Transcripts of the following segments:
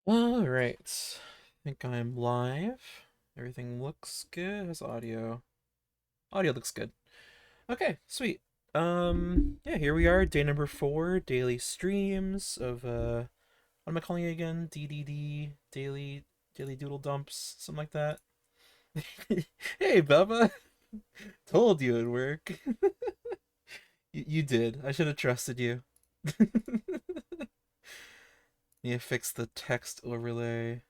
All right. I think I'm live. Everything looks good. How's audio? Audio looks good. Okay, sweet. Yeah, here we are, day number 4, daily streams of what am I calling it again? DDD, daily doodle dumps, something like that. Hey, Bubba. Told you it'd work. You did. I should have trusted you. Need to fix the text overlay.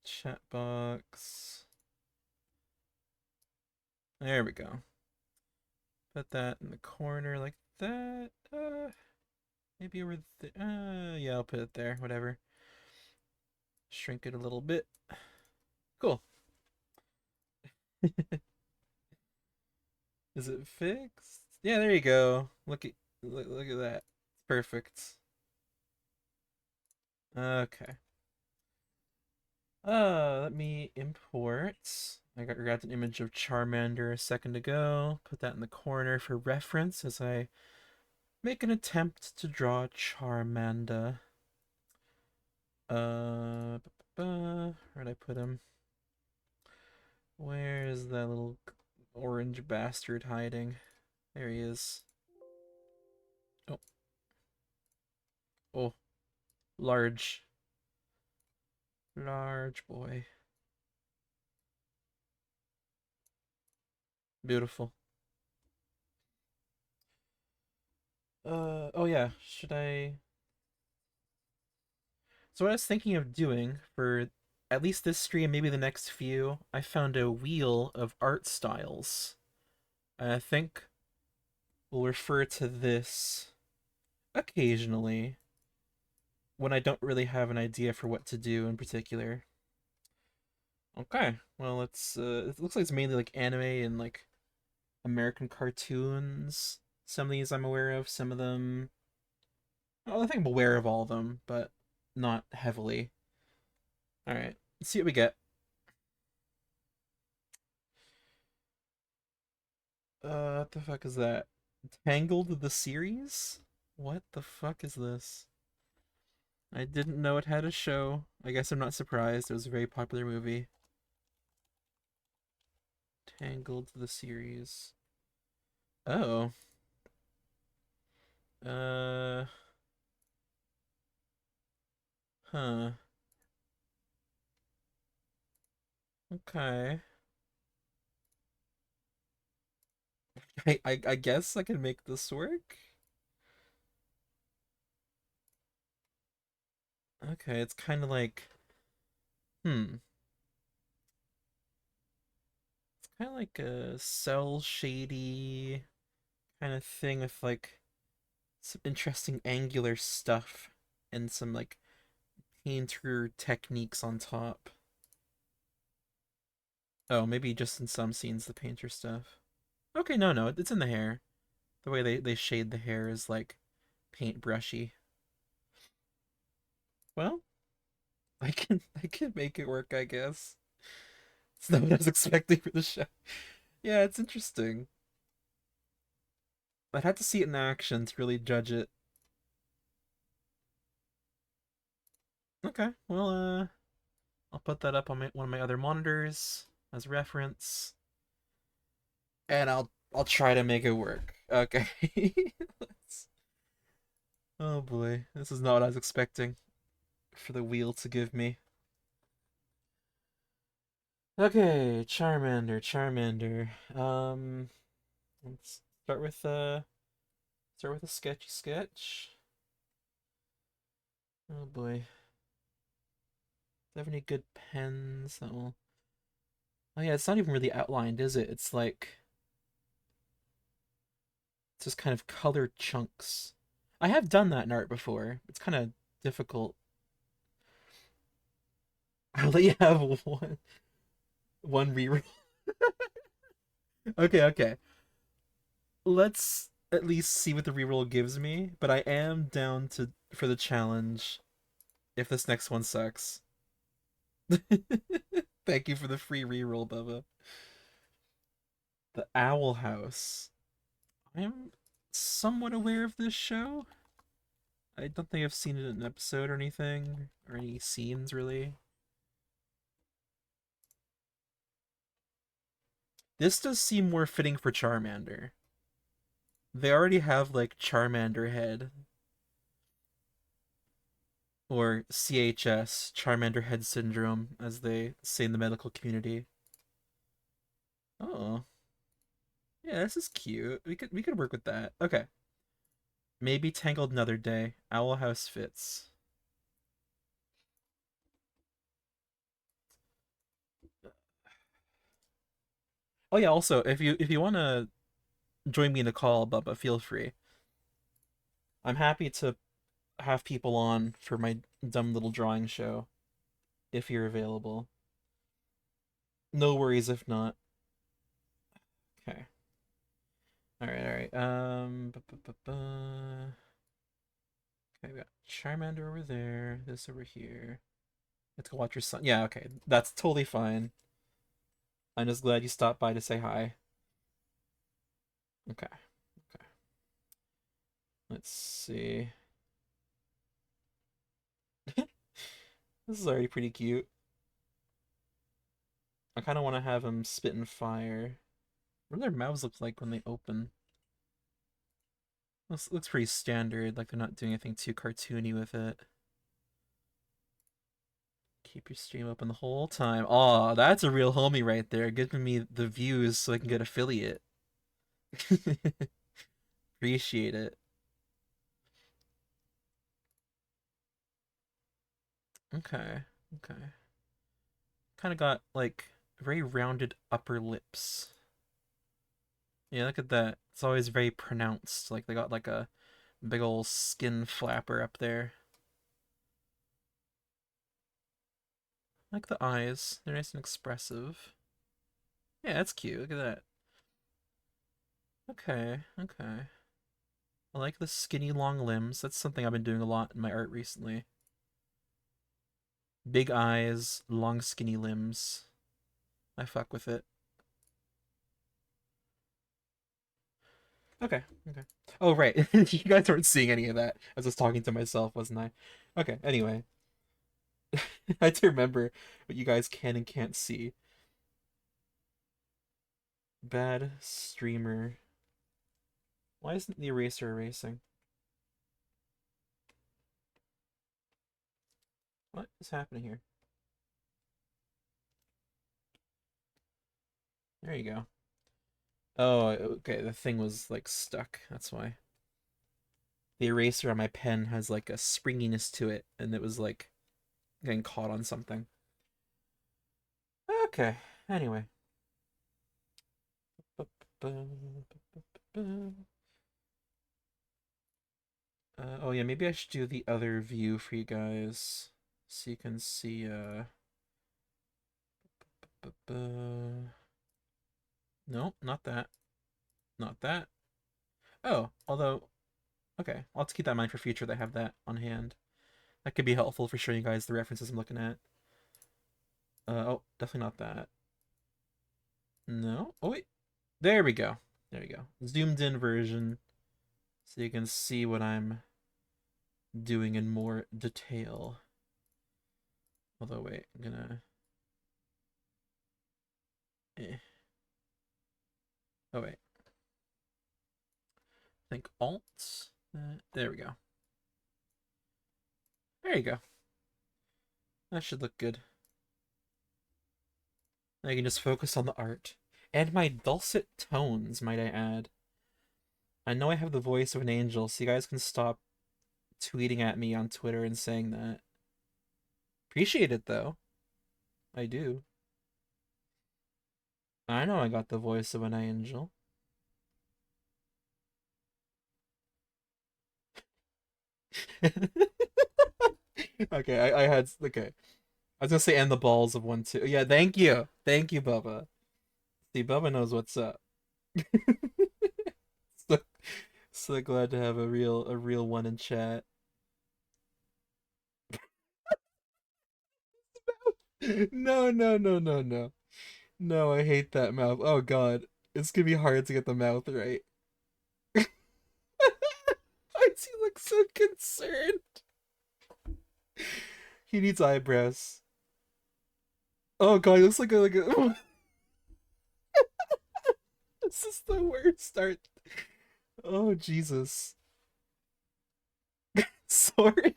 Chat box. There we go. Put that in the corner like that. Maybe over there. Yeah, I'll put it there. Whatever. Shrink it a little bit. Cool. Is it fixed? Yeah, there you go. Look at that. Perfect. Okay. Let me import. Grabbed an image of Charmander a second ago. Put that in the corner for reference as I make an attempt to draw Charmander. Uh, where'd I put him? Where is that little orange bastard hiding? There he is. Oh, oh, large, large boy. Beautiful. Oh yeah, should I? So what I was thinking of doing for at least this stream, maybe the next few, I found a wheel of art styles. I think we'll refer to this occasionally when I don't really have an idea for what to do in particular. Okay, well it's it looks like it's mainly like anime and like American cartoons. Some of these I'm aware of, some of them well, I think I'm aware of all of them, but not heavily. Alright, let's see what we get. What the fuck is that? Tangled the series? What the fuck is this? I didn't know it had a show. I guess I'm not surprised. It was a very popular movie. Tangled the series. Oh. Uh. Huh. Okay. I guess I can make this work. Okay, it's kind of like, hmm, it's kind of like a cell shady kind of thing with like some interesting angular stuff and some like painter techniques on top. Oh, maybe just in some scenes the painter stuff. Okay, no, it's in the hair. The way they shade the hair is like paintbrushy. Well, I can make it work, I guess. It's not what I was expecting for the show. Yeah, it's interesting. I'd have to see it in action to really judge it. Okay, well, I'll put that up on one of my other monitors as reference, and I'll try to make it work. Okay. Oh boy, this is not what I was expecting for the wheel to give me. Okay, Charmander. Let's start with a sketchy sketch. Oh boy. Do I have any good pens that will? Oh yeah, it's not even really outlined, is it? It's just kind of colored chunks. I have done that in art before. It's kind of difficult. I'll let you have one reroll. Okay. Let's at least see what the reroll gives me, but I am down to for the challenge if this next one sucks. Thank you for the free reroll, Bubba. The Owl House. I am somewhat aware of this show. I don't think I've seen it in an episode or anything, or any scenes really. This does seem more fitting for Charmander. They already have like Charmander head, or CHS, Charmander head syndrome, as they say in the medical community. Oh, yeah, this is cute. We could work with that. Okay, maybe Tangled another day. Owl House fits. Oh yeah, also if you want to join me in a call, Bubba, feel free. I'm happy to have people on for my dumb little drawing show if you're available. No worries if not. Okay. All right, all right. Okay, we got Charmander over there. This over here. Let's go watch your son. Yeah, okay, that's totally fine. I'm just glad you stopped by to say hi. Okay, okay. Let's see. This is already pretty cute. I kind of want to have them spitting fire. What do their mouths look like when they open? This looks pretty standard, like they're not doing anything too cartoony with it. Keep your stream open the whole time. Aw, that's a real homie right there, giving me the views so I can get affiliate. Appreciate it. Okay, okay. Kind of got like very rounded upper lips. Yeah, look at that. It's always very pronounced. Like they got like a big old skin flapper up there. I like the eyes. They're nice and expressive. Yeah, that's cute. Look at that. Okay, okay. I like the skinny long limbs. That's something I've been doing a lot in my art recently. Big eyes, long skinny limbs. I fuck with it. Okay, okay. Oh, right. You guys weren't seeing any of that. I was just talking to myself, wasn't I? Okay, anyway. I had to remember what you guys can and can't see. Bad streamer. Why isn't the eraser erasing? What is happening here? There you go. Oh, okay. The thing was like stuck. That's why. The eraser on my pen has like a springiness to it, and it was like getting caught on something. Okay. Anyway. Oh yeah, maybe I should do the other view for you guys, so you can see. No, not that. Not that. Oh, although, okay, I'll have to keep that in mind for future. That I have that on hand. That could be helpful for showing you guys the references I'm looking at. Oh, definitely not that. No. Oh wait, there we go. There we go. Zoomed in version, so you can see what I'm doing in more detail. Although wait, I'm gonna. Oh wait. I think Alt. There we go. There you go. That should look good. I can just focus on the art. And my dulcet tones, might I add. I know I have the voice of an angel, so you guys can stop tweeting at me on Twitter and saying that. Appreciate it, though. I do. I know I got the voice of an angel. Okay, I had... Okay. I was gonna say, and the balls of one, too. Yeah, thank you. Thank you, Bubba. See, Bubba knows what's up. So, so glad to have a real one in chat. No, no, no, no, no. No, I hate that mouth. Oh god. It's gonna be hard to get the mouth right. I see, look. looks so concerned. He needs eyebrows. Oh god, he looks like a this is the worst start. Oh Jesus. Soren.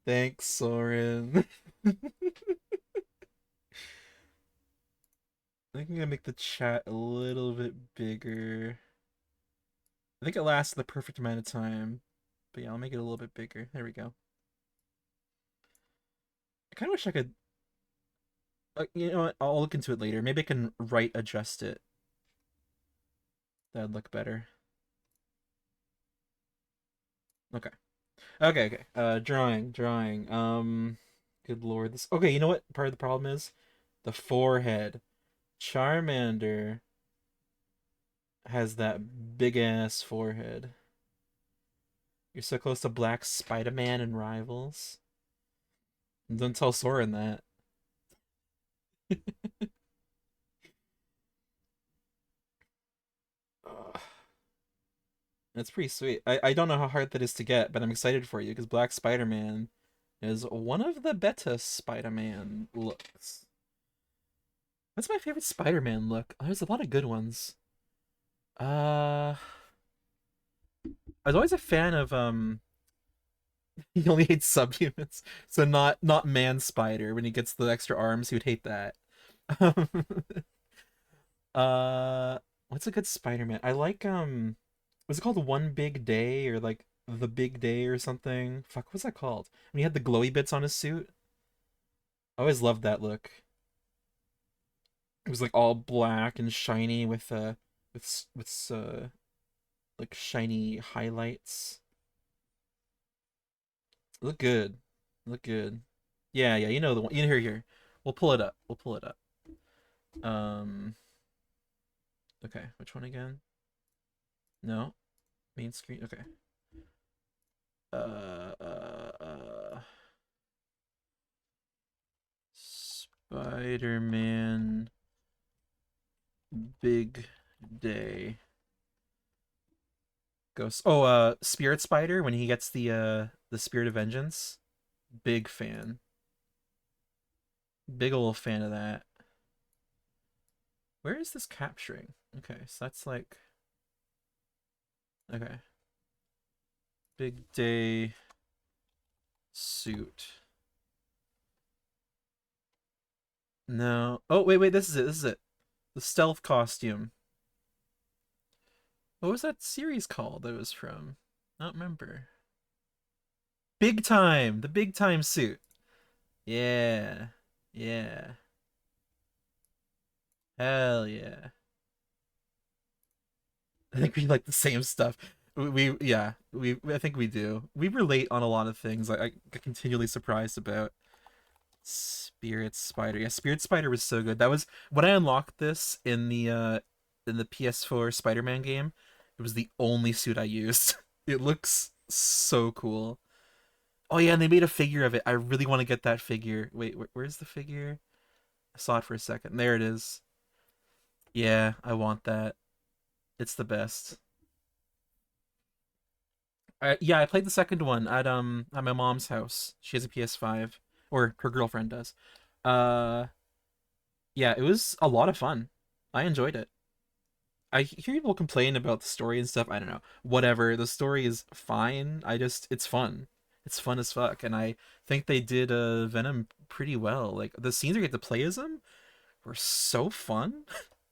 Thanks, Soren. I think I'm gonna make the chat a little bit bigger. I think it lasts the perfect amount of time. But yeah, I'll make it a little bit bigger. There we go. I kind of wish I could. You know what? I'll look into it later. Maybe I can right adjust it. That'd look better. Okay. Okay. Drawing. Good lord. This. Okay. You know what? Part of the problem is the forehead. Charmander has that big ass forehead. You're so close to Black Spider-Man and Rivals. Don't tell Soren that. Ugh. That's pretty sweet. I don't know how hard that is to get, but I'm excited for you because Black Spider-Man is one of the beta Spider-Man looks. What's my favorite Spider-Man look? There's a lot of good ones. I was always a fan of he only hates subhumans. So not man spider. When he gets the extra arms, he would hate that. Um, uh what's a good Spider-Man? I like was it called One Big Day or like The Big Day or something? Fuck, what's that called? When he had the glowy bits on his suit? I always loved that look. It was like all black and shiny with like shiny highlights. Look good. Look good. Yeah, you know the one. You here. We'll pull it up. We'll pull it up. Um okay, which one again? No. Main screen. Okay. Uh uh uh Spider-Man Big Day. Ghost. Oh, Spirit Spider when he gets the Spirit of Vengeance. Big fan. Big ol' fan of that. Where is this capturing? Okay, so that's like okay. Big Day suit. No. Oh, wait, this is it. This is it. The stealth costume. What was that series called that it was from? I don't remember. Big Time. The Big Time suit. Yeah. Yeah. Hell yeah. I think we like the same stuff. Yeah, I think we do. We relate on a lot of things. I get continually surprised about Spirit Spider. Yeah, Spirit Spider was so good. That was when I unlocked this in the PS4 Spider-Man game. It was the only suit I used. It looks so cool. Oh yeah, and they made a figure of it. I really want to get that figure. Wait, where's the figure? I saw it for a second. There it is. Yeah, I want that. It's the best. Yeah, I played the second one at my mom's house. She has a PS5, or her girlfriend does. Uh, yeah, it was a lot of fun. I enjoyed it. I hear people complain about the story and stuff. I don't know. Whatever. The story is fine. It's fun. It's fun as fuck, and I think they did Venom pretty well. Like the scenes where you get to play as him were so fun.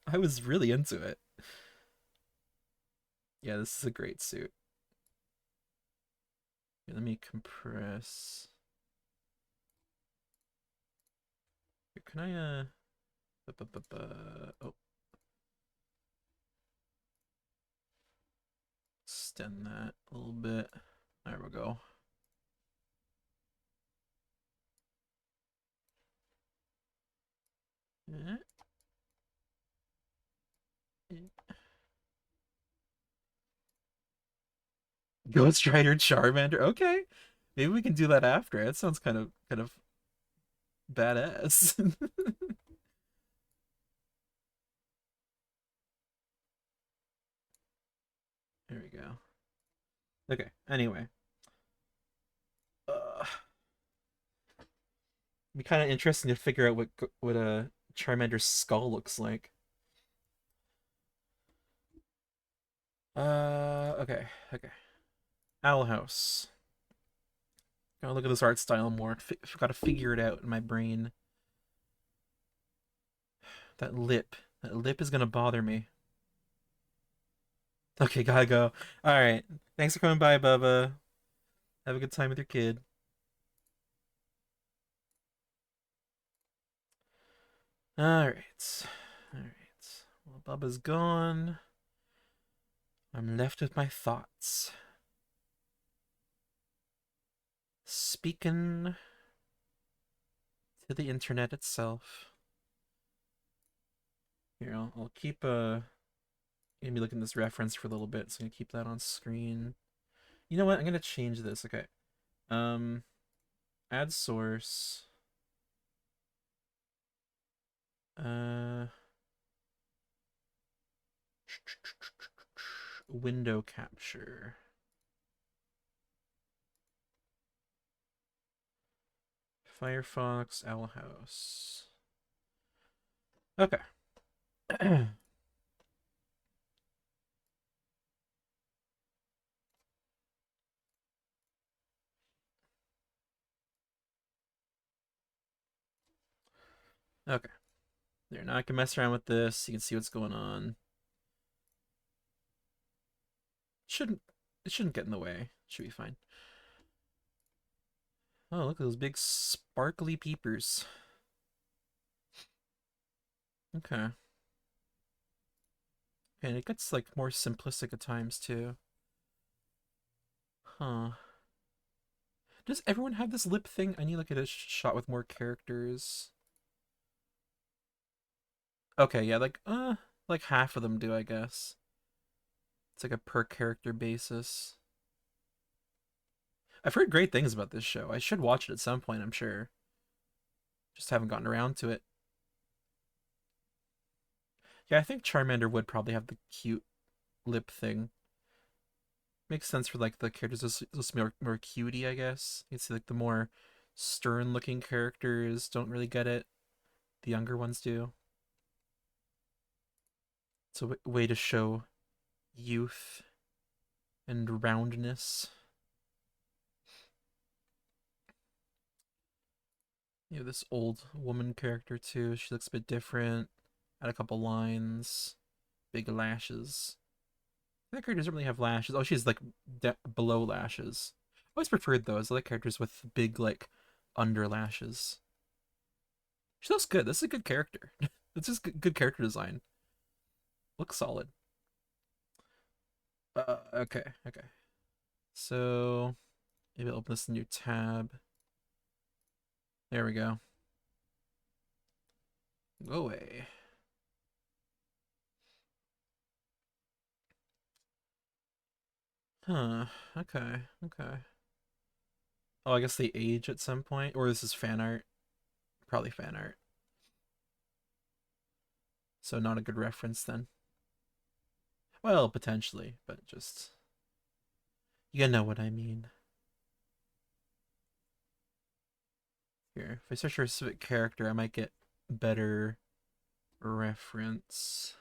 I was really into it. Yeah, this is a great suit. Here, let me compress. Here, can I oh, extend that a little bit. There we go. Eh, eh. Ghost Rider Charmander. Okay, maybe we can do that after. That sounds kind of badass. There we go. Okay, anyway. Uh, it'd be kind of interesting to figure out what a Charmander's skull looks like. Okay, okay. Owl House. Gotta look at this art style more. Gotta figure it out in my brain. That lip. That lip is gonna bother me. Okay, gotta go. Alright. Thanks for coming by, Bubba. Have a good time with your kid. Alright. Alright. Well, Bubba's gone. I'm left with my thoughts. Speaking to the internet itself. Here, I'll keep gonna be looking at this reference for a little bit, so I'm gonna keep that on screen. You know what? I'm gonna change this. Okay. Um, add source. Uh, window capture. Firefox Owl House. Okay. Okay. There. Now I can mess around with this. You can see what's going on. Shouldn't it shouldn't get in the way. Should be fine. Oh, look at those big sparkly peepers. Okay. And it gets like more simplistic at times too. Huh. Does everyone have this lip thing? I need like a shot with more characters. Okay, yeah, like half of them do, I guess. It's like a per character basis. I've heard great things about this show. I should watch it at some point, I'm sure. Just haven't gotten around to it. Yeah, I think Charmander would probably have the cute lip thing. Makes sense for like the characters just more cutie, I guess. You can see like the more stern looking characters don't really get it. The younger ones do. It's a way to show youth and roundness. You know, this old woman character too. She looks a bit different. Had a couple lines, big lashes. That character doesn't really have lashes. Oh, she's like below lashes. I always preferred those. I like characters with big like under lashes. She looks good. This is a good character. It's just good character design. Looks solid. Okay, okay. So maybe I'll open this new tab. There we go. Go away. Huh. Okay. Okay. Oh, I guess they age at some point, or this is fan art. Probably fan art. So not a good reference then. Well, potentially, but just you know what I mean. Here, if I search for a specific character, I might get better reference.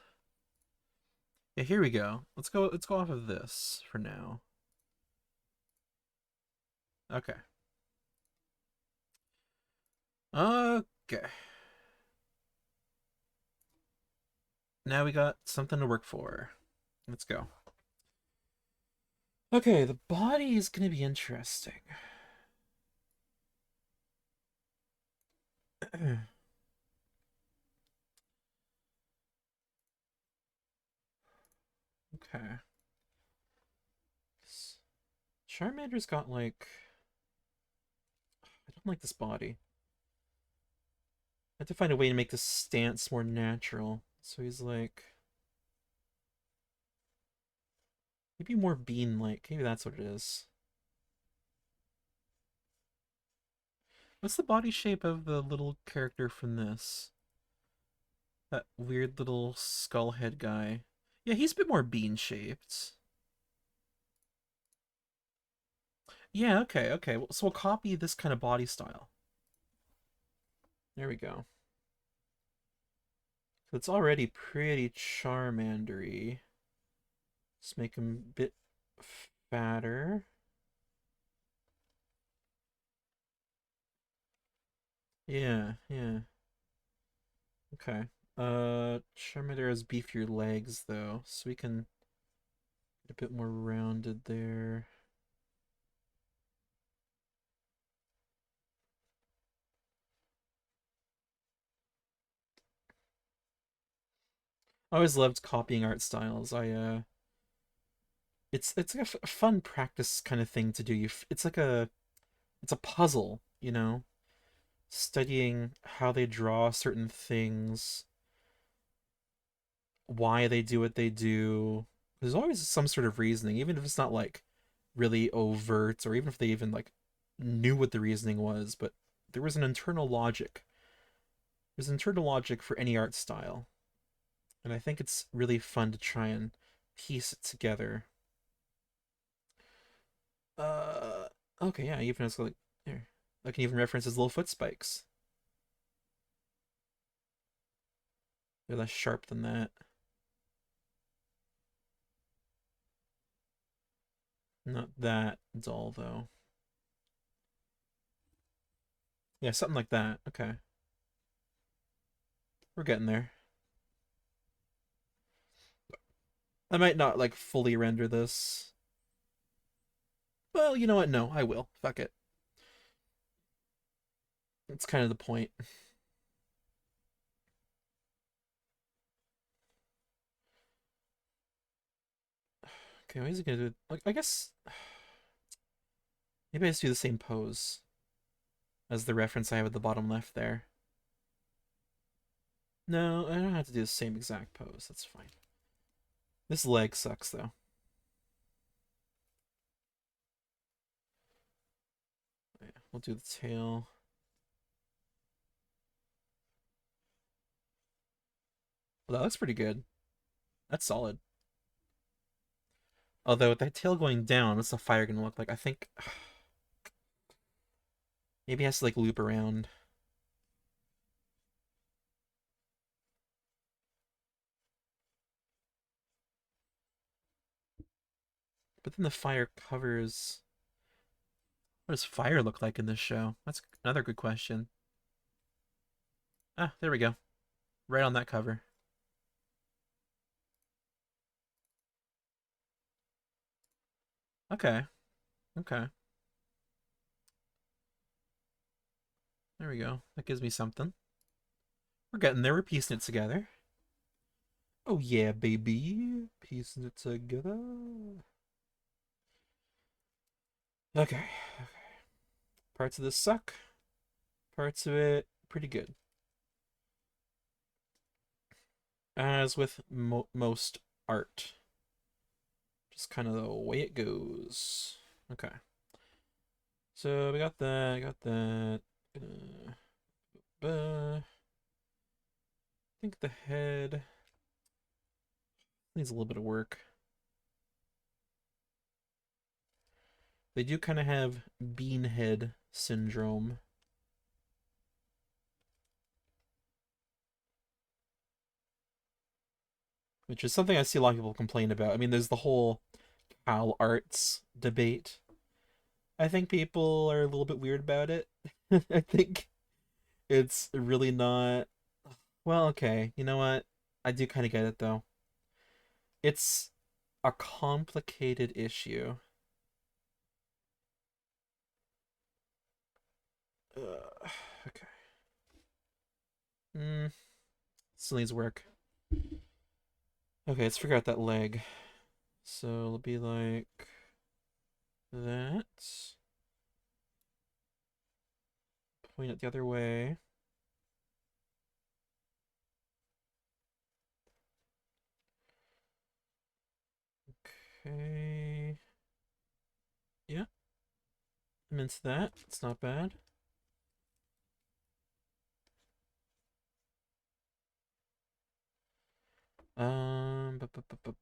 Yeah, here we go. Let's go off of this for now. Okay. Okay. Now we got something to work for. Let's go. Okay, the body is gonna be interesting. Okay. Charmander's got like I don't like this body. I have to find a way to make this stance more natural. So he's like maybe more bean-like. Maybe that's what it is. What's the body shape of the little character from this? That weird little skull head guy. Yeah, he's a bit more bean-shaped. Yeah, okay, okay. So we'll copy this kind of body style. There we go. So it's already pretty Charmandery. Let's make him a bit fatter. Yeah, yeah. Okay. Charmander has beefier legs though, so we can get a bit more rounded there. I always loved copying art styles. It's like a fun practice kind of thing to do. It's like it's a puzzle, you know, studying how they draw certain things, why they do what they do. There's always some sort of reasoning, even if it's not like really overt, or even if they even like knew what the reasoning was, but there was an internal logic. There's internal logic for any art style, and I think it's really fun to try and piece it together. Uh, okay, yeah, even as like here, I can even reference his little foot spikes. They're less sharp than that. Not that dull though. Yeah, something like that. Okay, we're getting there. I might not like fully render this. Well, you know what? No, I will. Fuck it. It's kind of the point. Okay, what is he gonna do? Like, I guess maybe I just do the same pose as the reference I have at the bottom left there. No, I don't have to do the same exact pose. That's fine. This leg sucks though. Yeah, we'll do the tail. Well, that looks pretty good. That's solid. Although with that tail going down, what's the fire gonna look like? I think maybe it has to like loop around. But then the fire covers. What does fire look like in this show? That's another good question. Ah, there we go. Right on that cover. Okay. Okay. There we go. That gives me something. We're getting there. We're piecing it together. Oh yeah, baby. Piecing it together. Okay. Parts of this suck. Parts of it pretty good. As with most art. Just kind of the way it goes. Okay. So we got that, got that. I think the head needs a little bit of work. They do kind of have bean head syndrome, which is something I see a lot of people complain about. I mean, there's the whole cow arts debate. I think people are a little bit weird about it. I think it's really not. Well, okay, you know what? I do kind of get it though. It's a complicated issue. Okay. Mm, still needs work. Okay, let's figure out that leg. So it'll be like that. Point it the other way. Okay. Yeah, I'm into that. It's not bad.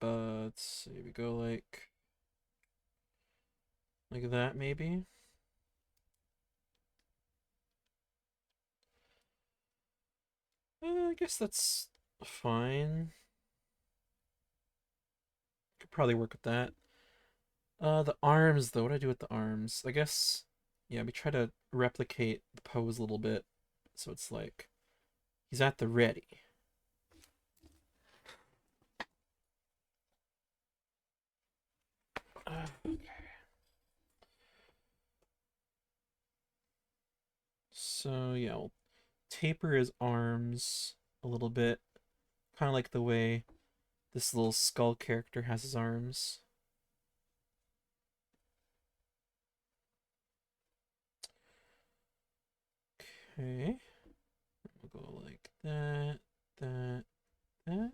Let's see. We go like Like that, maybe? I guess that's fine. Could probably work with that. The arms, though. What do I do with the arms? I guess, yeah, we try to replicate the pose a little bit. So it's like, he's at the ready. Okay. So, yeah, we'll taper his arms a little bit. Kind of like the way this little skull character has his arms. Okay. We'll go like that, that, that.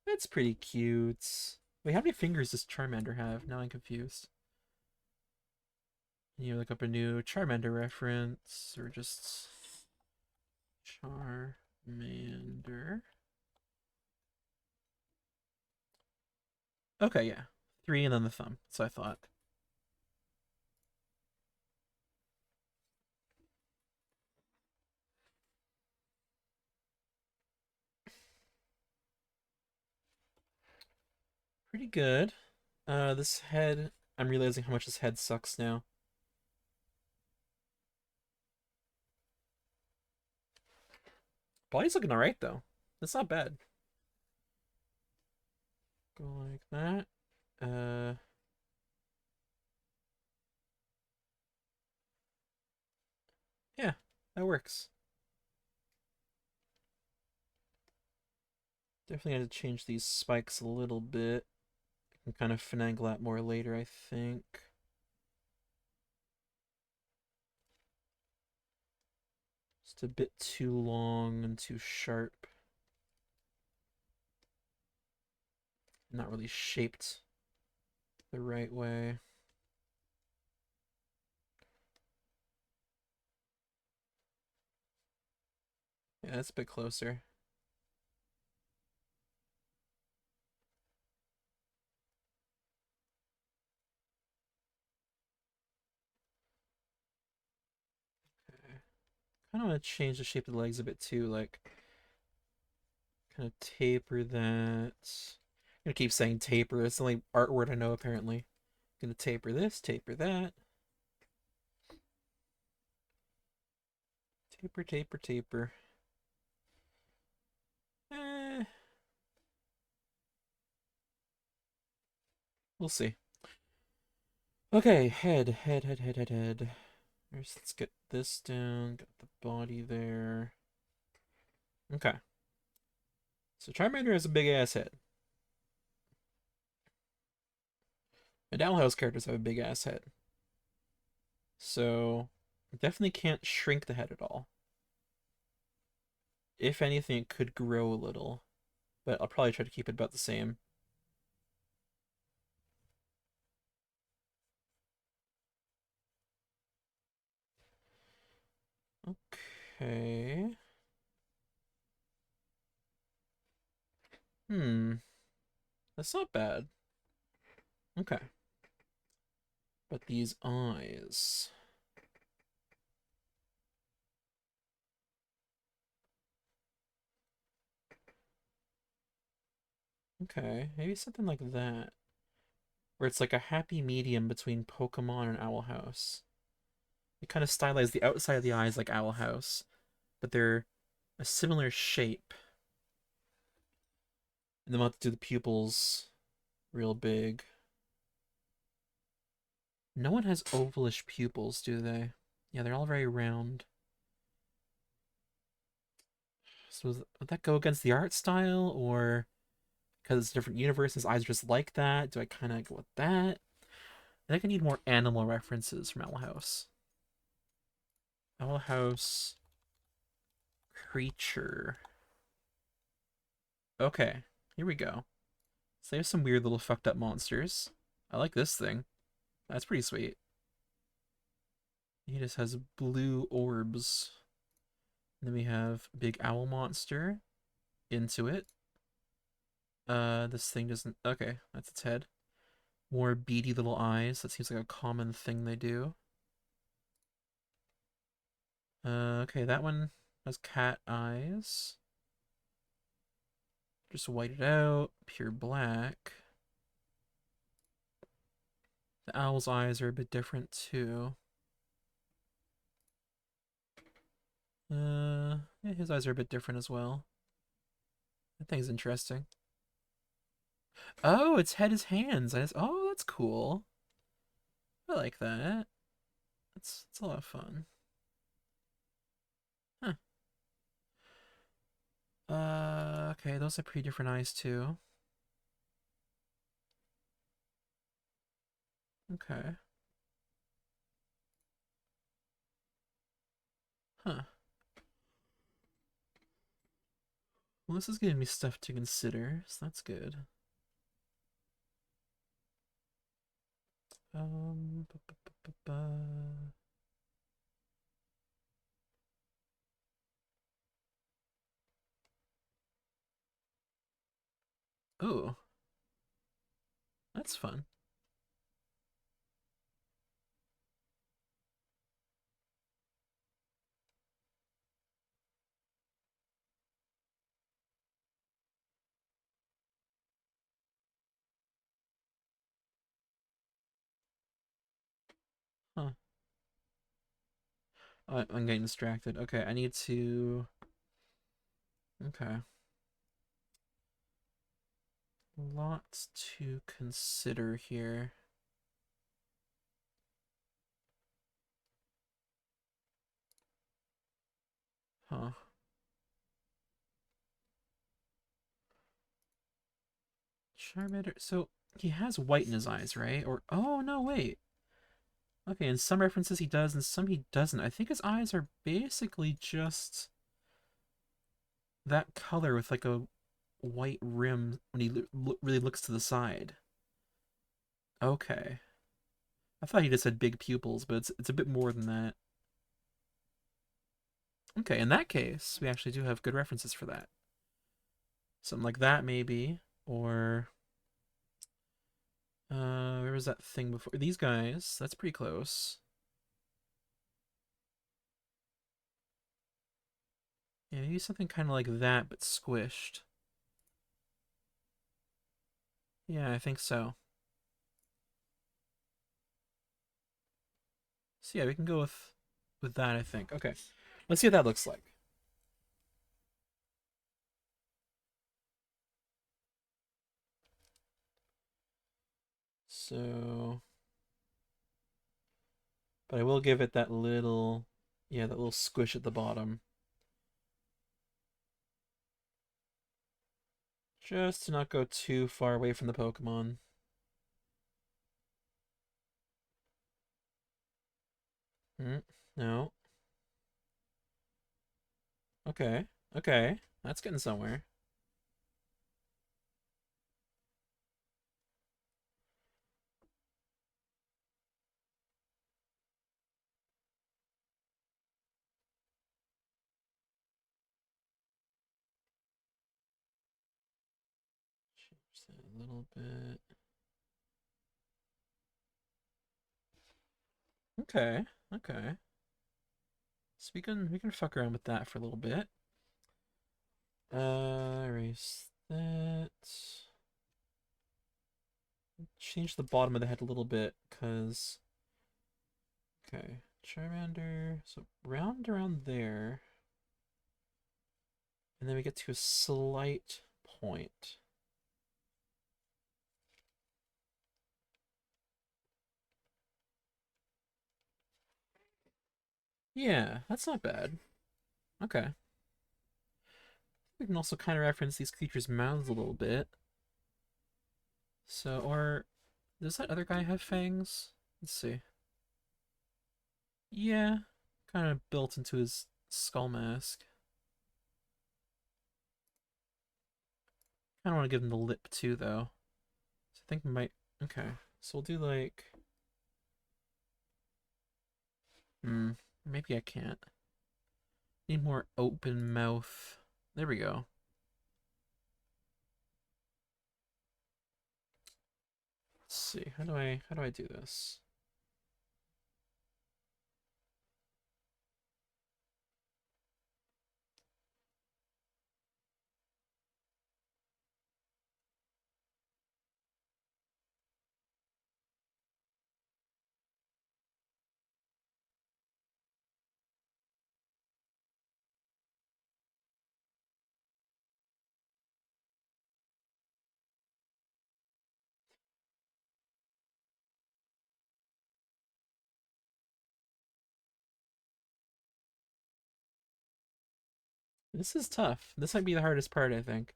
That's pretty cute. Wait, how many fingers does Charmander have? Now I'm confused. Can you look up a new Charmander reference or just Charmander? Okay, yeah. 3 and then the thumb. So I thought. Pretty good. This head, I'm realizing how much this head sucks now. Body's looking alright though. That's not bad. Go like that. Uh, yeah, that works. Definitely had to change these spikes a little bit. I can kind of finagle that more later, I think. Just a bit too long and too sharp. Not really shaped the right way. Yeah, that's a bit closer. Okay. Kind of want to change the shape of the legs a bit too, like kind of taper that. I'm gonna keep saying taper. It's the only art word I know apparently. Gonna taper this, taper that. Taper, taper, taper. Eh, we'll see. Okay, head. Let's get this down. Got the body there. Okay. So Charmander has a big ass head. And Owl House characters have a big ass head. So definitely can't shrink the head at all. If anything, it could grow a little. But I'll probably try to keep it about the same. Okay. Hmm. That's not bad. Okay. But these eyes. Okay. Maybe something like that. Where it's like a happy medium between Pokemon and Owl House. They kind of stylize the outside of the eyes like Owl House, but they're a similar shape. And then we'll have to do the pupils real big. No one has ovalish pupils, do they? Yeah, they're all very round. So would that go against the art style, or because it's a different universe, his eyes are just like that? Do I kind of go with that? I think I need more animal references from Owl House. Owl House creature. Okay, here we go. So they have some weird little fucked up monsters. I like this thing. That's pretty sweet. He just has blue orbs. And then we have big owl monster into it. This thing doesn't. Okay, that's its head. more beady little eyes. That seems like a common thing they do. Okay, that one has cat eyes. Just white it out, pure black. The owl's eyes are a bit different too. Yeah, his eyes are a bit different as well. That thing's interesting. Oh, its head is hands. Oh, that's cool. I like that. It's a lot of fun. Huh. Okay, those are pretty different eyes too. Okay. Huh. Well, this is giving me stuff to consider, so that's good. Bu- bu- bu- bu- bu- Ooh, that's fun. Huh. I'm getting distracted. Okay, I need to. Okay. Lots to consider here. Huh. Charmander. So he has white in his eyes, right? Or oh no, wait. Okay, in some references he does, and some he doesn't. I think his eyes are basically just that color with like a white rim when he really looks to the side. Okay. I thought he just had big pupils, but it's a bit more than that. Okay, in that case, we actually do have good references for that. Something like that, maybe. Or, where was that thing before? These guys, that's pretty close. Yeah, maybe something kind of like that, but squished. Yeah, I think so. So yeah, we can go with that, I think. Okay. Let's see what that looks like. So, but I will give it that little, yeah, that little squish at the bottom. Just to not go too far away from the Pokemon. No. Okay. Okay. That's getting somewhere. Change that a little bit. Okay. Okay. So we can fuck around with that for a little bit. Erase that. Change the bottom of the head a little bit, cause okay, Charmander. So round around there, and then we get to a slight point. Yeah, that's not bad. Okay. We can also kind of reference these creatures' mouths a little bit. So, or does that other guy have fangs? Let's see. Yeah, kind of built into his skull mask. I don't want to give him the lip too, though. So I think we might. Okay, so we'll do like. Hmm. Maybe I can't. Need more open mouth. There we go. Let's see. How do I do this? This is tough. This might be the hardest part, I think.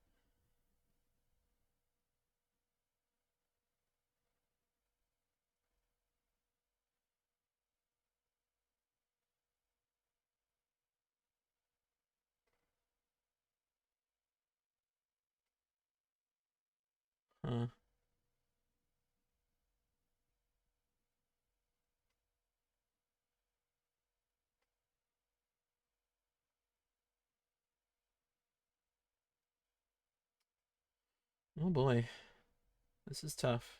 Huh. Oh boy. This is tough.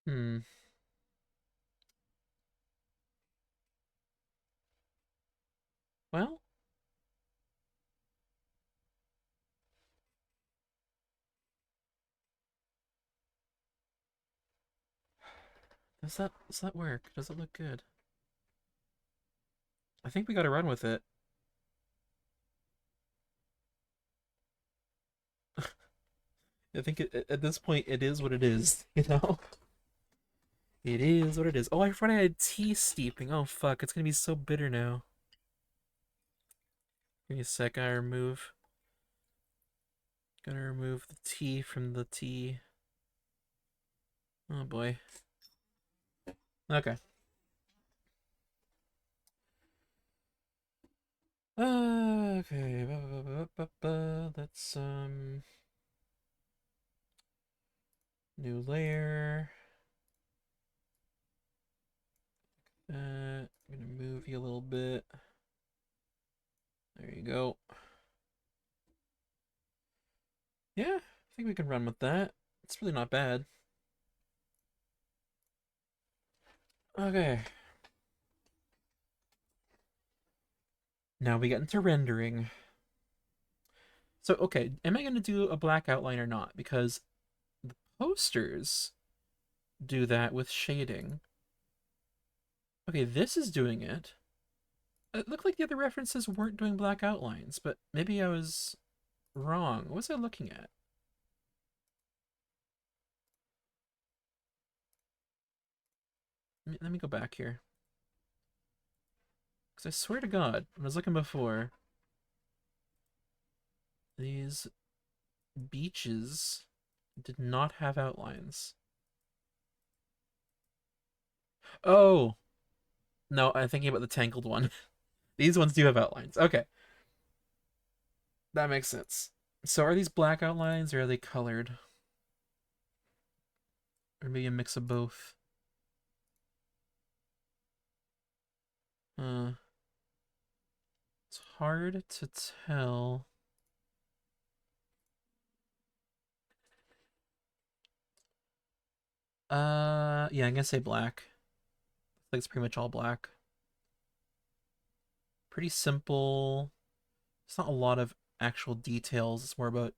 Hmm. Well, does that work? Does it look good? I think we gotta run with it. I think at this point it is what it is, you know? It is what it is. Oh, I forgot I had tea steeping. Oh fuck, it's gonna be so bitter now. Give me a sec, gotta remove the tea from the tea. Oh boy. Okay. Okay. Let's new layer. I'm gonna move you a little bit. There you go. Yeah, I think we can run with that. It's really not bad. Okay. Now we get into rendering. So, okay, am I going to do a black outline or not? Because the posters do that with shading. Okay, this is doing it. It looked like the other references weren't doing black outlines, but maybe I was wrong. What was I looking at? Let me go back here. Because I swear to God, when I was looking before, these beaches did not have outlines. Oh, no, I'm thinking about the Tangled one. These ones do have outlines. Okay, that makes sense. So are these black outlines or are they colored? Or maybe a mix of both? Uh, it's hard to tell. Yeah, I'm gonna say black. Like it's pretty much all black. Pretty simple. It's not a lot of actual details. It's more about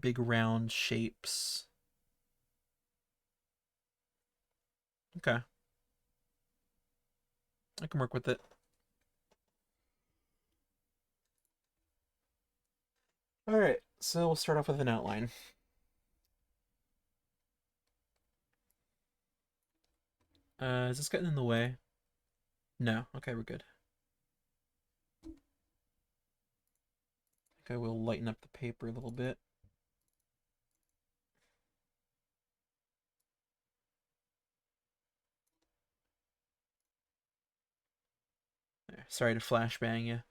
big round shapes. Okay, I can work with it. All right, so we'll start off with an outline. Is this getting in the way? No. Okay, we're good. Okay, we'll lighten up the paper a little bit. Sorry to flashbang you.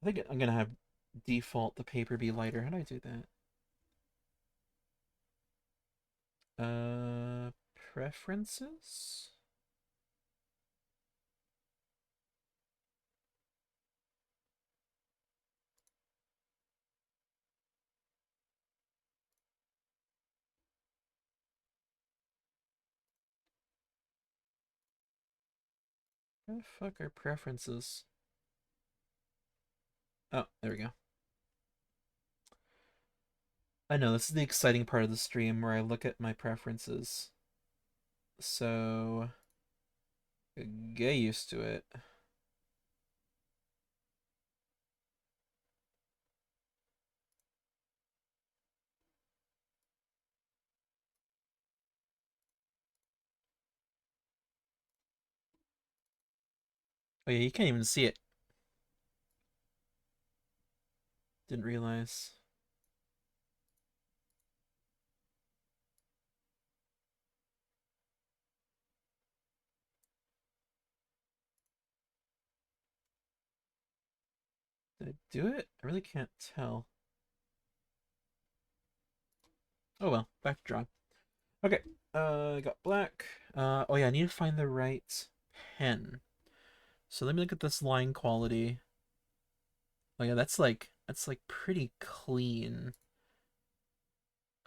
I think I'm gonna have default the paper be lighter. How do I do that? Preferences? Where the fuck are preferences? Oh, there we go. I know, this is the exciting part of the stream where I look at my preferences. So, get used to it. Oh yeah, you can't even see it. Didn't realize. Did I do it? I really can't tell. Oh well, back to drawing. Okay, I got black. Oh yeah, I need to find the right pen. So let me look at this line quality. Oh yeah, that's like pretty clean.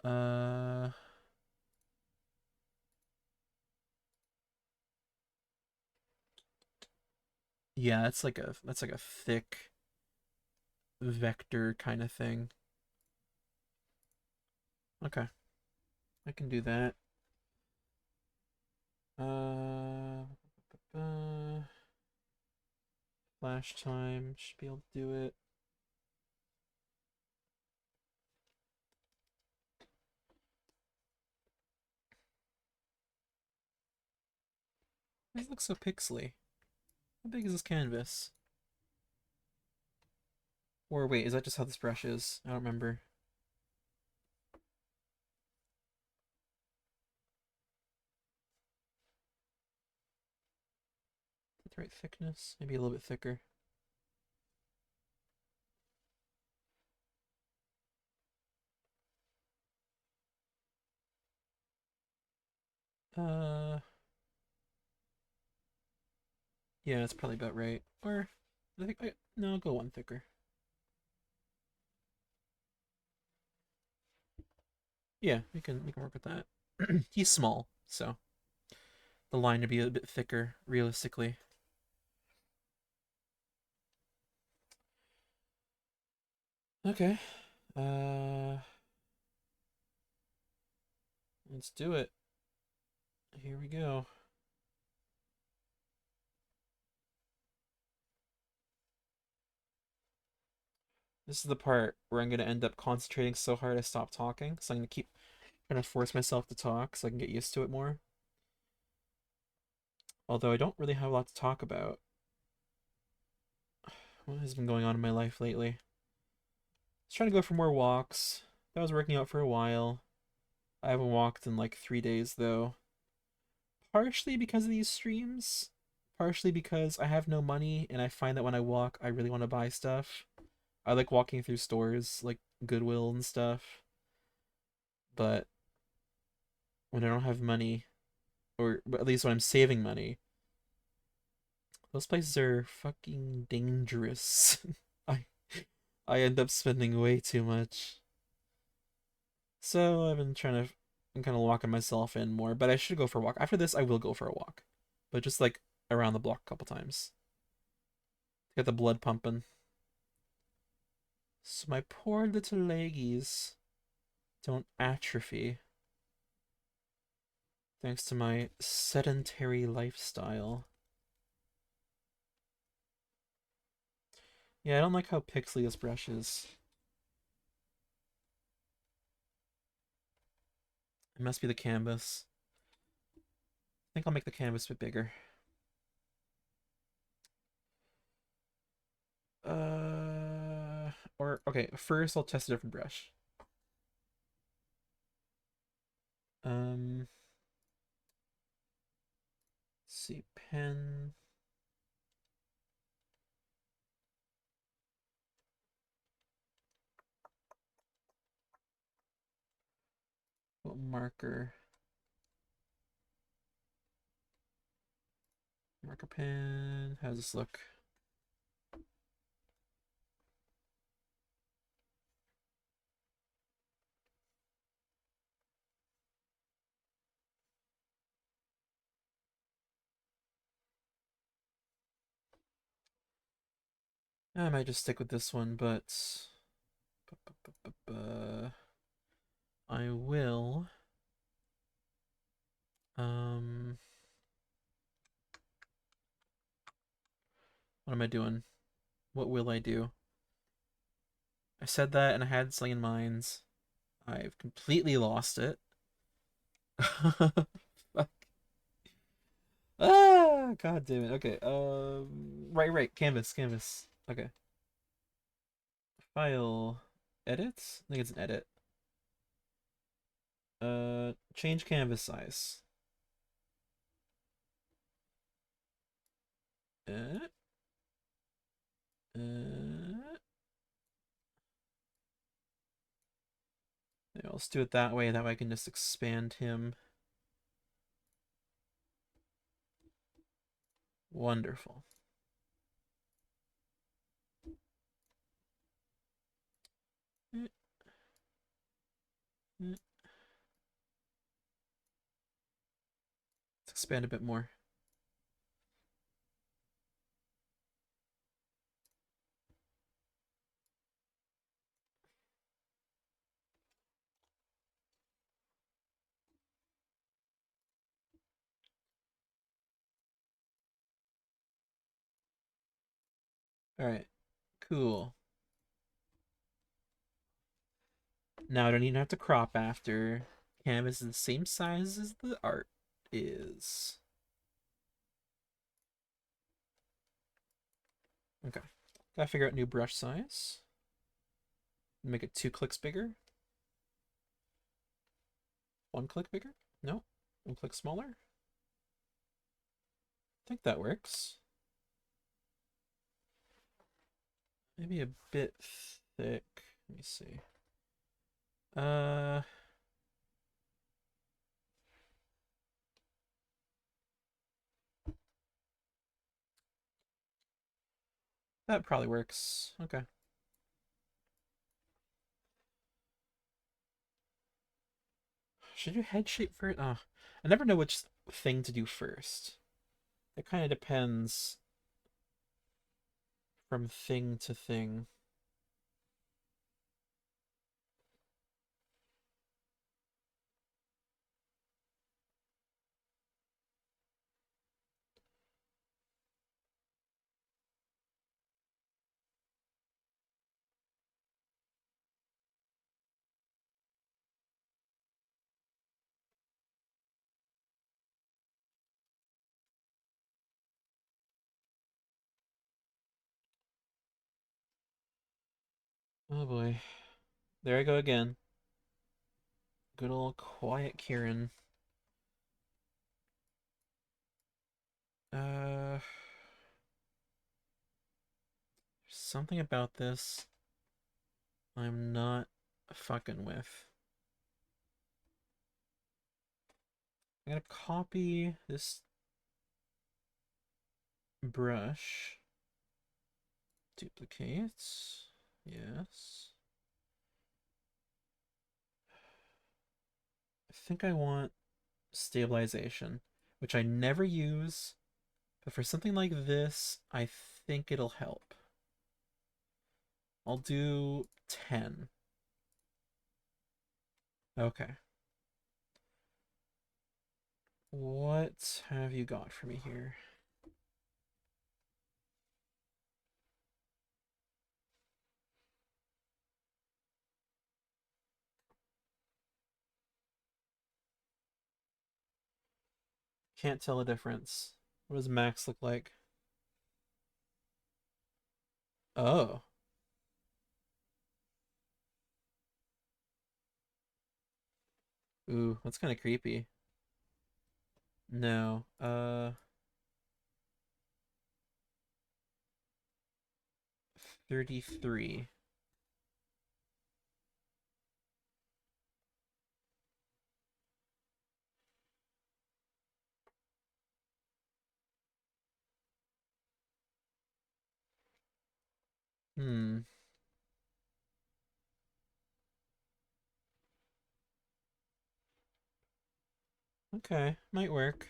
Uh, yeah, that's like a thick vector kind of thing. Okay, I can do that. Uh, flash time should be able to do it. This looks so pixely. How big is this canvas? Or wait, is that just how this brush is? I don't remember. Is that the right thickness? Maybe a little bit thicker. Uh, yeah, that's probably about right. Or I think no, I'll go one thicker. Yeah, we can work with that. He's small, so the line to be a bit thicker, realistically. Okay. Uh, let's do it. Here we go. This is the part where I'm gonna end up concentrating so hard I stop talking. So I'm gonna keep trying to force myself to talk so I can get used to it more. Although I don't really have a lot to talk about. What has been going on in my life lately? I was trying to go for more walks. That was working out for a while. I haven't walked in like 3 days though. Partially because of these streams, partially because I have no money and I find that when I walk, I really want to buy stuff. I like walking through stores like Goodwill and stuff, but when I don't have money, or at least when I'm saving money, those places are fucking dangerous. I I end up spending way too much. So I've been trying to I'm kind of locking myself in more, but I should go for a walk. After this, I will go for a walk. But just like around the block a couple times. Get the blood pumping. So my poor little leggies don't atrophy thanks to my sedentary lifestyle. Yeah, I don't like how pixely this brush is. It must be the canvas. I think I'll make the canvas a bit bigger. Or okay, first I'll test a different brush. Um, let's see, pen. marker. Marker pen. How does this look? I might just stick with this one, but I will. What am I doing? What will I do? I said that and I had something in mind. I've completely lost it. Fuck. Ah, god damn it. Okay. Right. Canvas. Okay. File. Edit? I think it's an edit. Change canvas size. Uh, uh, yeah, let's do it that way. That way I can just expand him. Wonderful. Let's expand a bit more. All right. Cool. Now I don't even have to crop after. Canvas is the same size as the art is. Okay. Gotta figure out new brush size. Make it 2 clicks bigger. 1 click bigger? No. 1 click smaller? I think that works. Maybe a bit thick. Let me see. Uh, that probably works. Okay. Should I do head shape first? I never know which thing to do first. It kind of depends from thing to thing. Oh boy. There I go again. Good old quiet Kieran. There's something about this I'm not fucking with. I'm gonna copy this brush. Duplicate. Yes. I think I want stabilization, which I never use, but for something like this, I think it'll help. I'll do 10. Okay. What have you got for me here? Can't tell a difference. What does max look like? Oh. Ooh, that's kind of creepy. No. 33. Hmm. Okay, might work.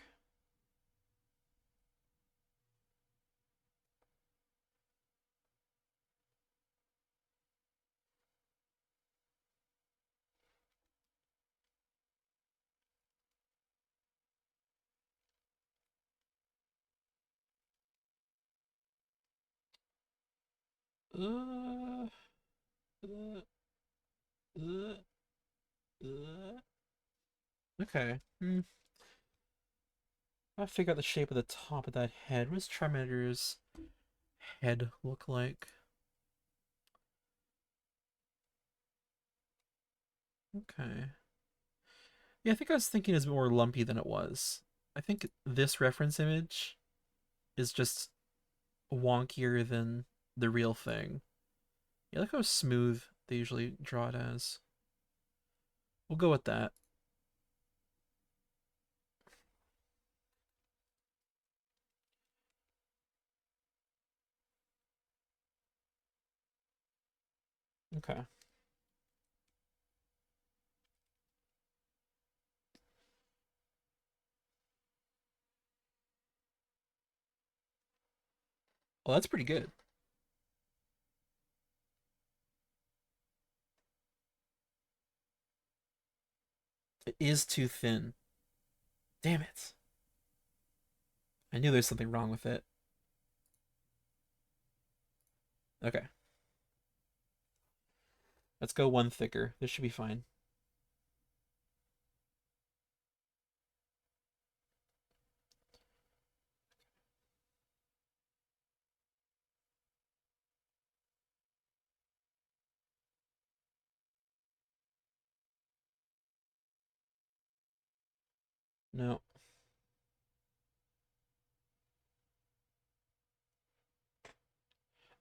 Uh, uh, uh, okay. Hmm. I'll figure out the shape of the top of that head. What does Charmander's head look like? Okay. Yeah, I think I was thinking it was more lumpy than it was. I think this reference image is just wonkier than the real thing. Yeah, look how smooth they usually draw it as. We'll go with that. Okay. Well, that's pretty good. It is too thin. Damn it. I knew there's something wrong with it. Okay. Let's go one thicker. This should be fine. No.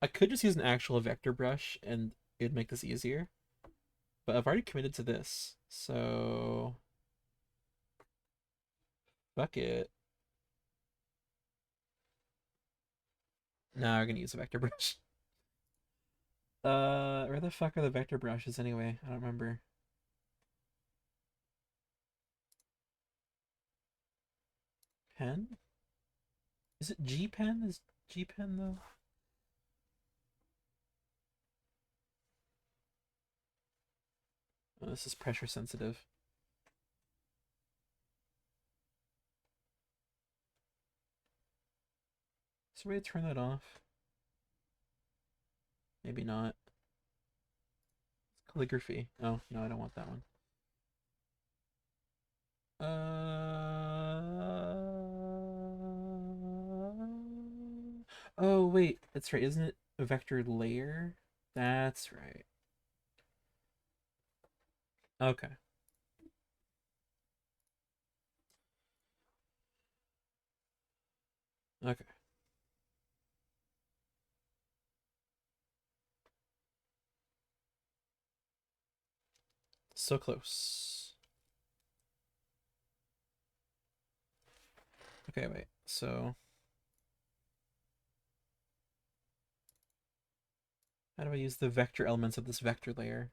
I could just use an actual vector brush and it'd make this easier. But I've already committed to this. So fuck it. Now we're gonna use a vector brush. Where the fuck are the vector brushes anyway? I don't remember. Pen? Is it G pen? Is G pen though? Oh, this is pressure sensitive. Is there a way to turn that off? Maybe not. Calligraphy. Oh, no, I don't want that one. Oh, wait. That's right. Isn't it a vector layer? That's right. Okay. Okay. So close. Okay, wait. So, how do I use the vector elements of this vector layer?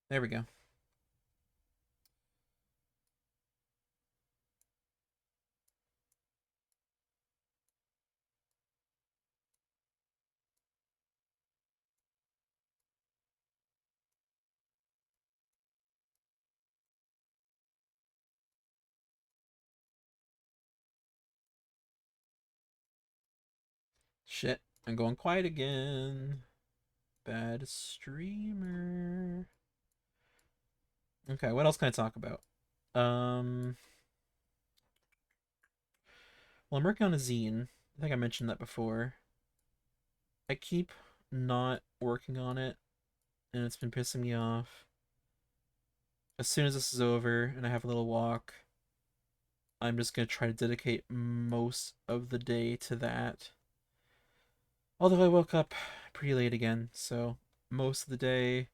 There we go. Shit. I'm going quiet again. Bad streamer. Okay, what else can I talk about? Um, well, I'm working on a zine. I think I mentioned that before. I keep not working on it, and it's been pissing me off. As soon as this is over and I have a little walk, I'm just gonna try to dedicate most of the day to that. Although I woke up pretty late again, so most of the day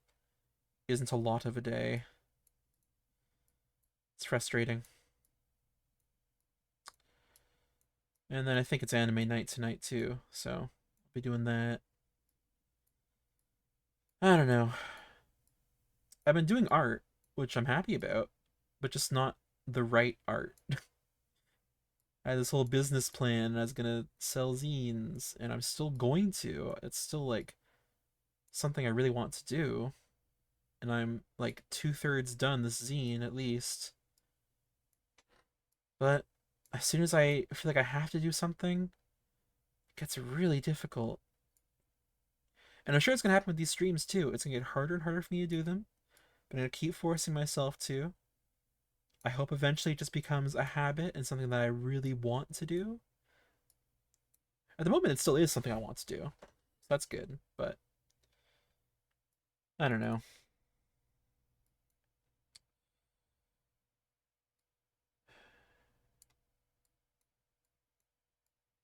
isn't a lot of a day. It's frustrating. And then I think it's anime night tonight too, so I'll be doing that. I don't know. I've been doing art, which I'm happy about, but just not the right art. I had this whole business plan and I was gonna sell zines, and I'm still going to. It's still like something I really want to do, and I'm like 2/3 done this zine at least. But as soon as I feel like I have to do something, it gets really difficult. And I'm sure it's gonna happen with these streams too. It's gonna get harder and harder for me to do them, but I'm gonna keep forcing myself to. I hope eventually it just becomes a habit and something that I really want to do. At the moment, it still is something I want to do, so that's good. But I don't know.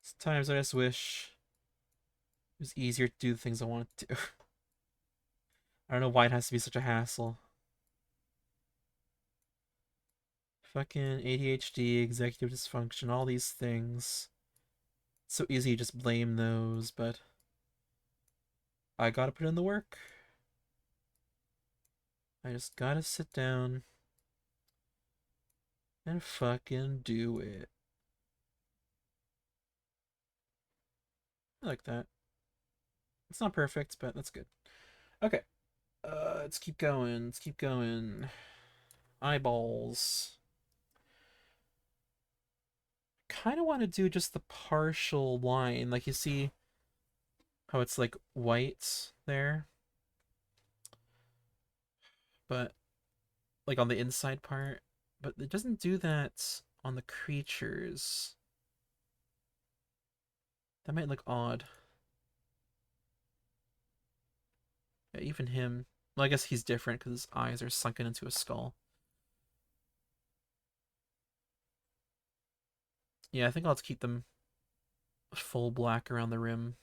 Sometimes I just wish it was easier to do the things I want to do. I don't know why it has to be such a hassle. Fucking ADHD, executive dysfunction, all these things. It's so easy to just blame those, but I gotta put in the work. I just gotta sit down and fucking do it. I like that. It's not perfect, but that's good. Okay. Let's keep going. Let's keep going. Eyeballs. Kind of want to do just the partial line. Like, you see how it's like white there, but like on the inside part, but it doesn't do that on the creatures. That might look odd. Yeah, even him. Well, I guess he's different because his eyes are sunken into a skull. Yeah, I think I'll have to keep them full black around the rim.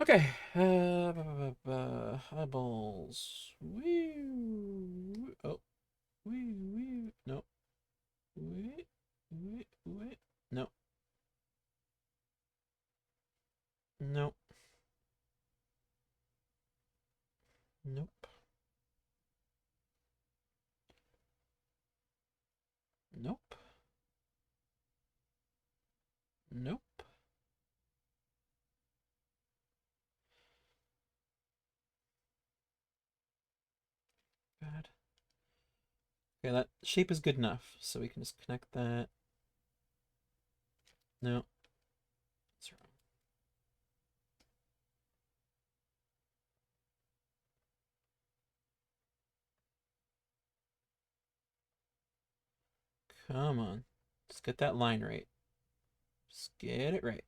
Okay. Eyeballs. Wee. Oh. Wee. No. Wee. No. No. Nope. Nope. Nope. Bad. Okay, that shape is good enough, so we can just connect that. No, that's wrong. Come on. Just get that line right. Just get it right.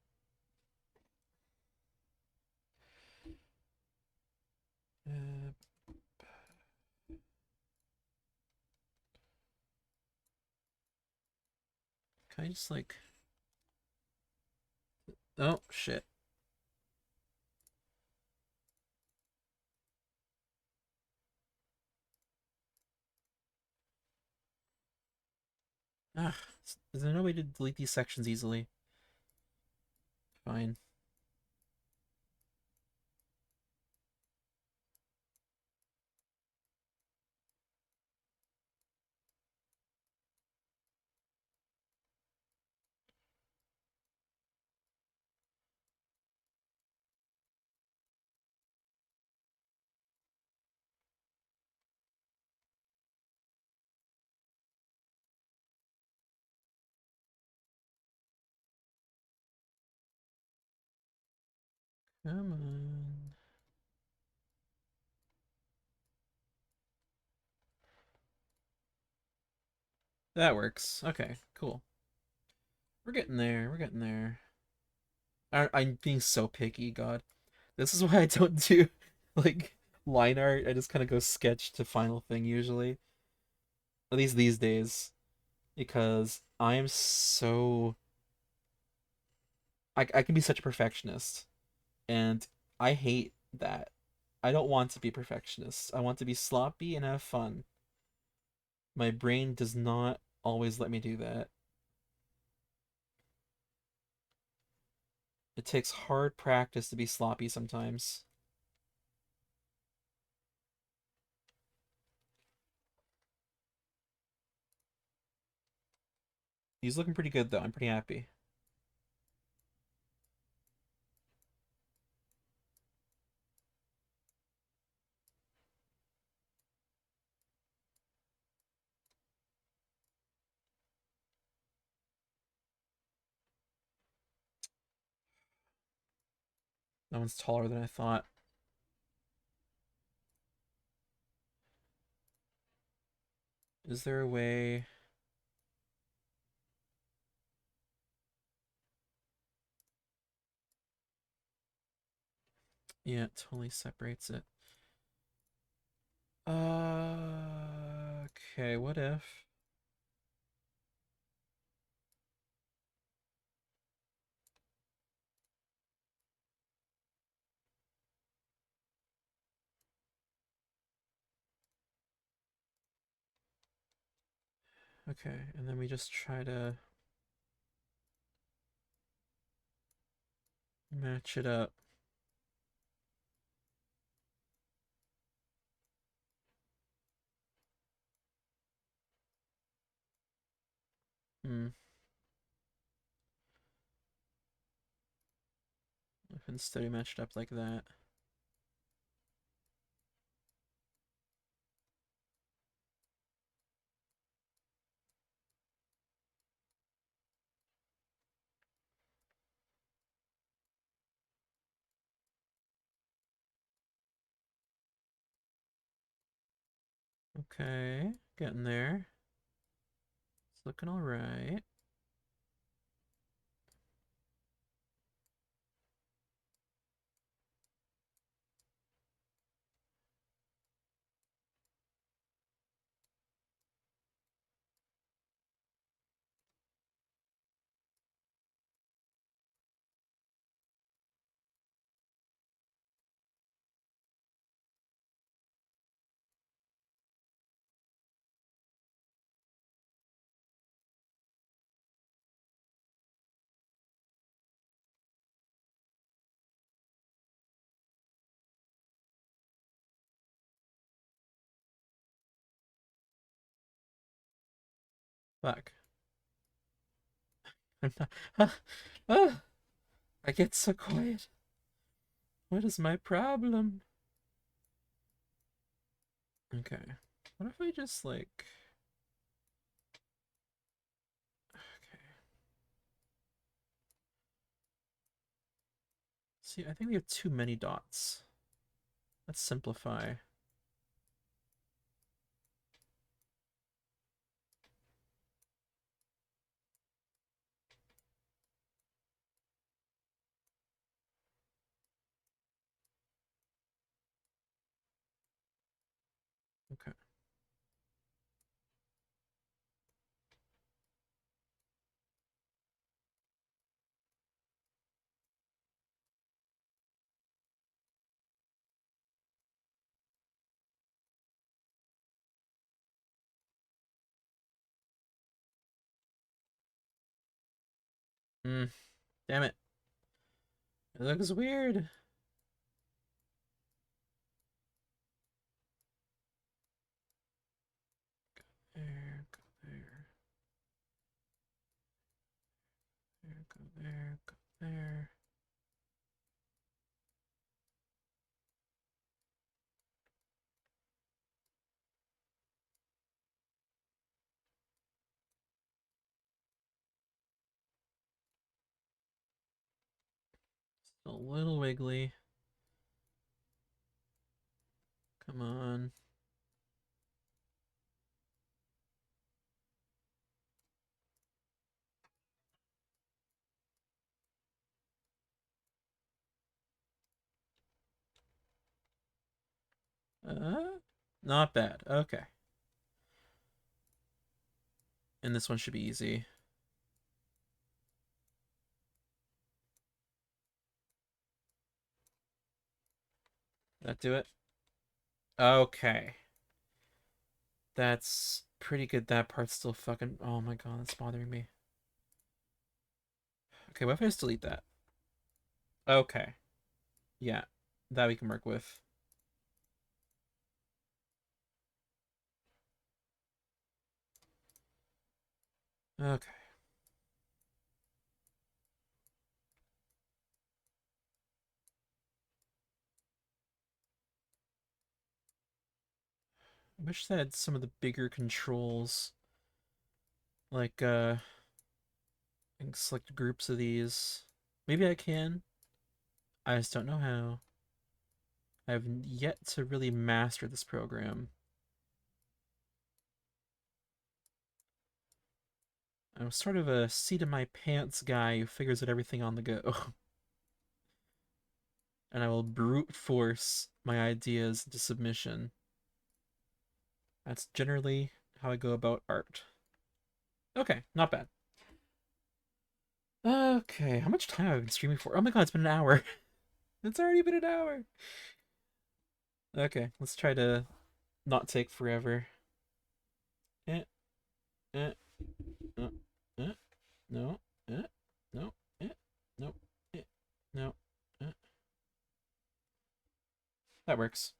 Uh, can I just like... Oh, shit. Ah, is there no way to delete these sections easily? Fine. Come on. That works. Okay, cool. We're getting there. We're getting there. I'm being so picky, God. This is why I don't do, like, line art. I just kind of go sketch to final thing usually. At least these days. Because I am so... I can be such a perfectionist. And I hate that. I don't want to be perfectionist. I want to be sloppy and have fun. My brain does not always let me do that. It takes hard practice to be sloppy sometimes. He's looking pretty good though. I'm pretty happy. That one's taller than I thought. Is there a way? Yeah, it totally separates it. Okay, what if? Okay, and then we just try to match it up. Hmm. If instead we matched up like that. Okay, getting there. It's looking all right. Fuck. I'm not. Ah, I get so quiet. What is my problem? Okay. What if we just like. Okay. See, I think we have too many dots. Let's simplify. Okay. Hmm. Damn it. It looks weird. There, go there. There, go there, go there. Still a little wiggly. Come on. Not bad. Okay. And this one should be easy. That do it? Okay. That's pretty good. That part's still fucking. Oh my god, that's bothering me. Okay, what if I just delete that? Okay. Yeah, that we can work with. Okay. I wish that had some of the bigger controls. Like, I can select groups of these. Maybe I can. I just don't know how. I've yet to really master this program. I'm sort of a seat in my pants guy who figures out everything on the go. And I will brute force my ideas into submission. That's generally how I go about art. Okay, not bad. Okay, how much time have I been streaming for? Oh my god, it's been an hour. It's already been an hour. Okay, let's try to not take forever. Eh, eh, uh, eh, no, no, no, no. That works.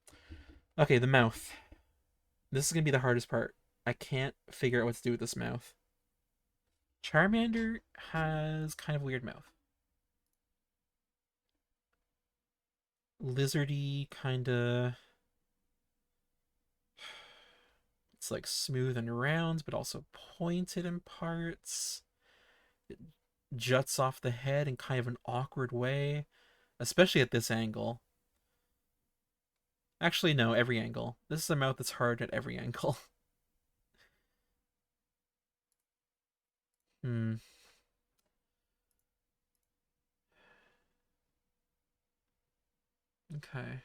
Okay, the mouth. This is gonna be the hardest part. I can't figure out what to do with this mouth. Charmander has kind of a weird mouth. Lizardy, kinda. It's like smooth and round, but also pointed in parts. It juts off the head in kind of an awkward way, especially at this angle. Actually, no, every angle. This is a mouth that's hard at every angle. Hmm. Okay.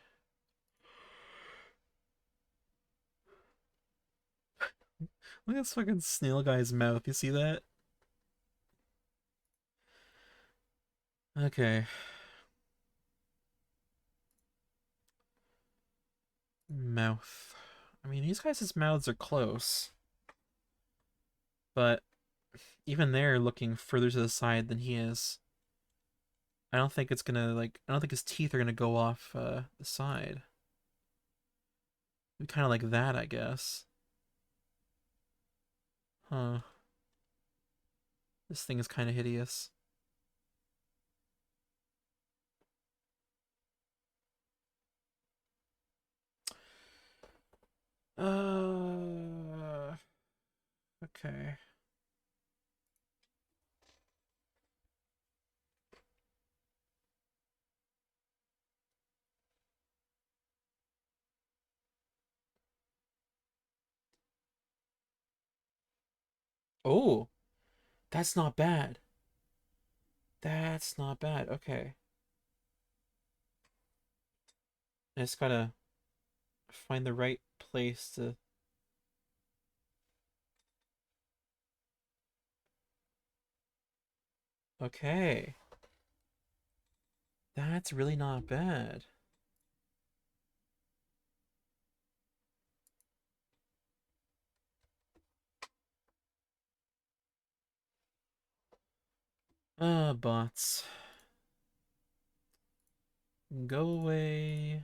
Look at this fucking snail guy's mouth. You see that? Okay. Mouth. I mean, these guys' mouths are close, but even they're looking further to the side than he is. I don't think it's gonna, like, I don't think his teeth are gonna go off the side. Kind of like that, I guess. Huh. This thing is kind of hideous. Uh, okay. Oh, that's not bad. That's not bad. Okay. I just gotta find the right place to. Okay. That's really not bad. Bots. Go away.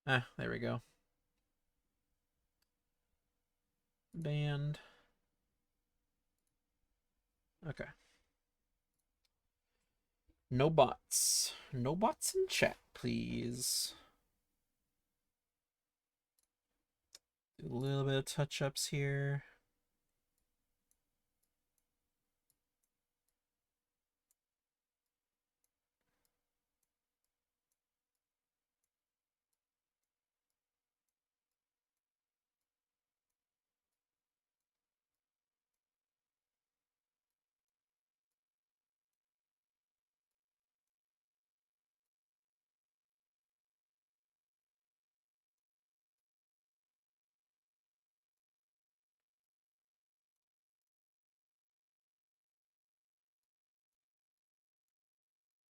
Ah, there we go. Banned. Okay. No bots. No bots in chat, please. Do a little bit of touch-ups here.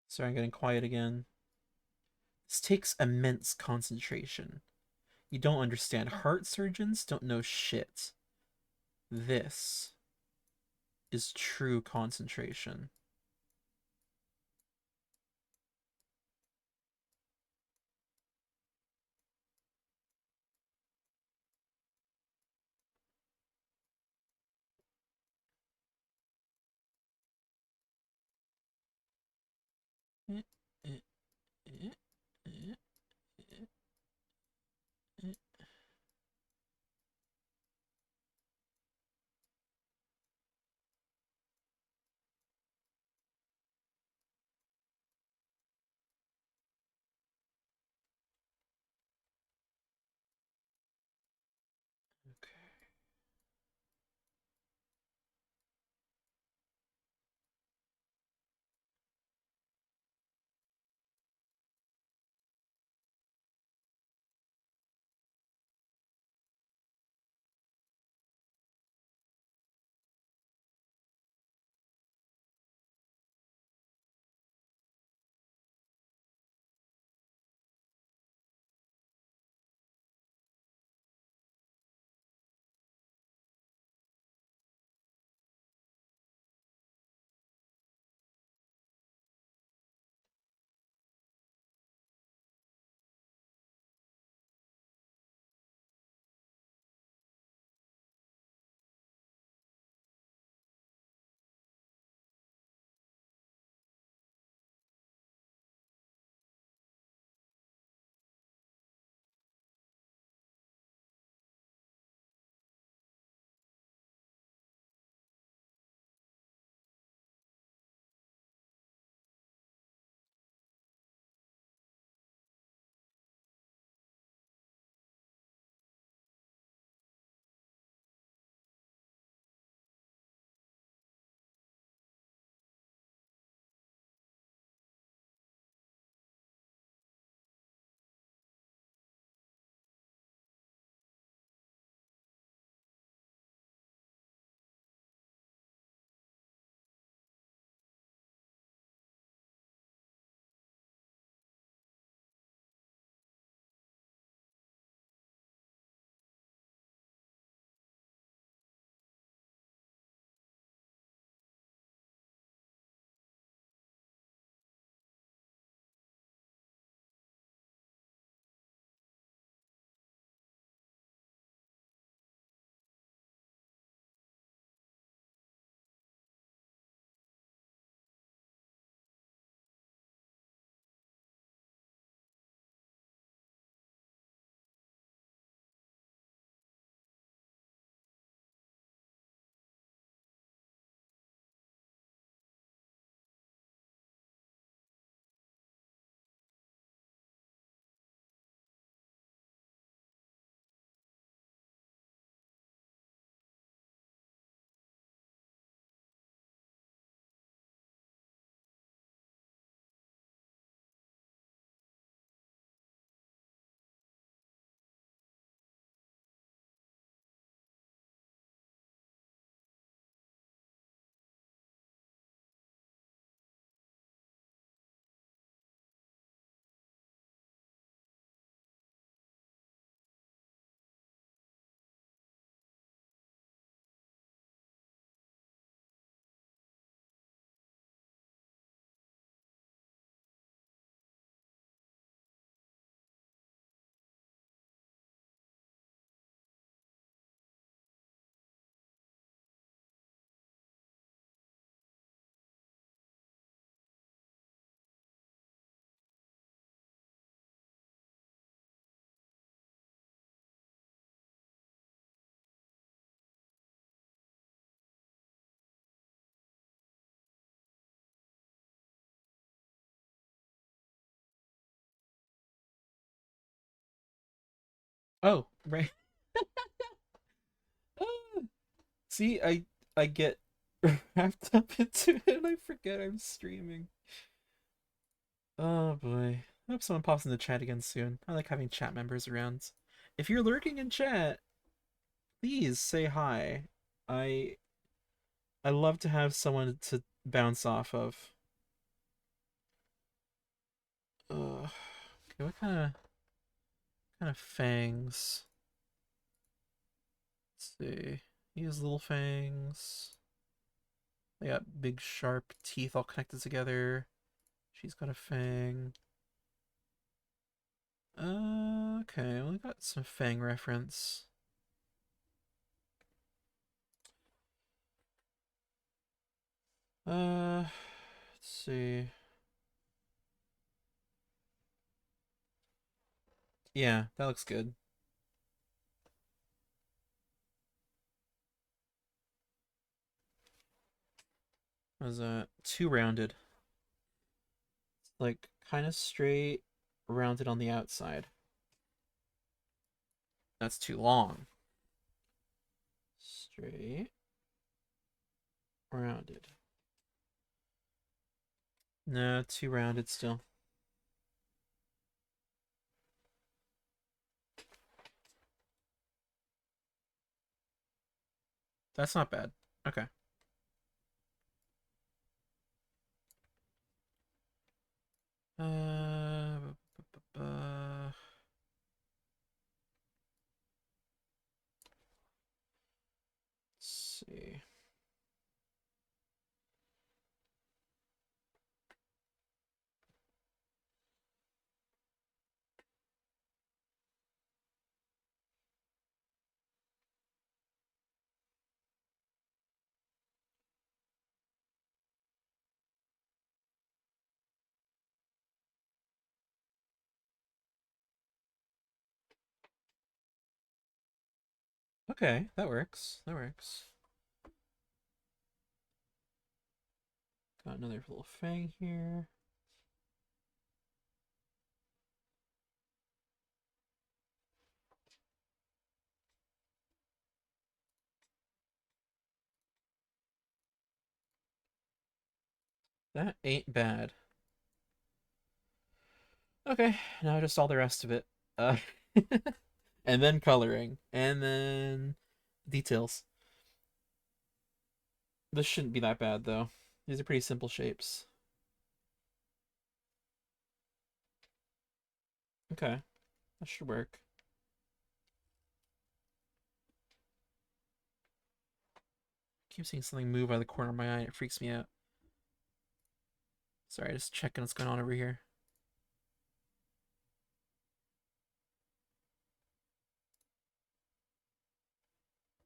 Sorry, I'm getting quiet again. This takes immense concentration. You don't understand. Heart surgeons don't know shit. This is true concentration. Oh, right. See, I get wrapped up into it and I forget I'm streaming. Oh boy. I hope someone pops in the chat again soon. I like having chat members around. If you're lurking in chat, please say hi. I I love to have someone to bounce off of. Okay, what kind of fangs? Let's see. He has little fangs. They got big sharp teeth all connected together. She's got a fang. Okay, we got some fang reference. Let's see. Yeah, that looks good. Was too rounded. Like kind of straight, rounded on the outside. That's too long. Straight, rounded. No, too rounded still. That's not bad. Okay. Uh, let's see. Okay, that works. That works. Got another little fang here. That ain't bad. Okay, now just all the rest of it. Uh, and then coloring, and then details. This shouldn't be that bad though. These are pretty simple shapes. Okay, that should work. Keep seeing something move out of the corner of my eye. It freaks me out. Sorry, just checking what's going on over here.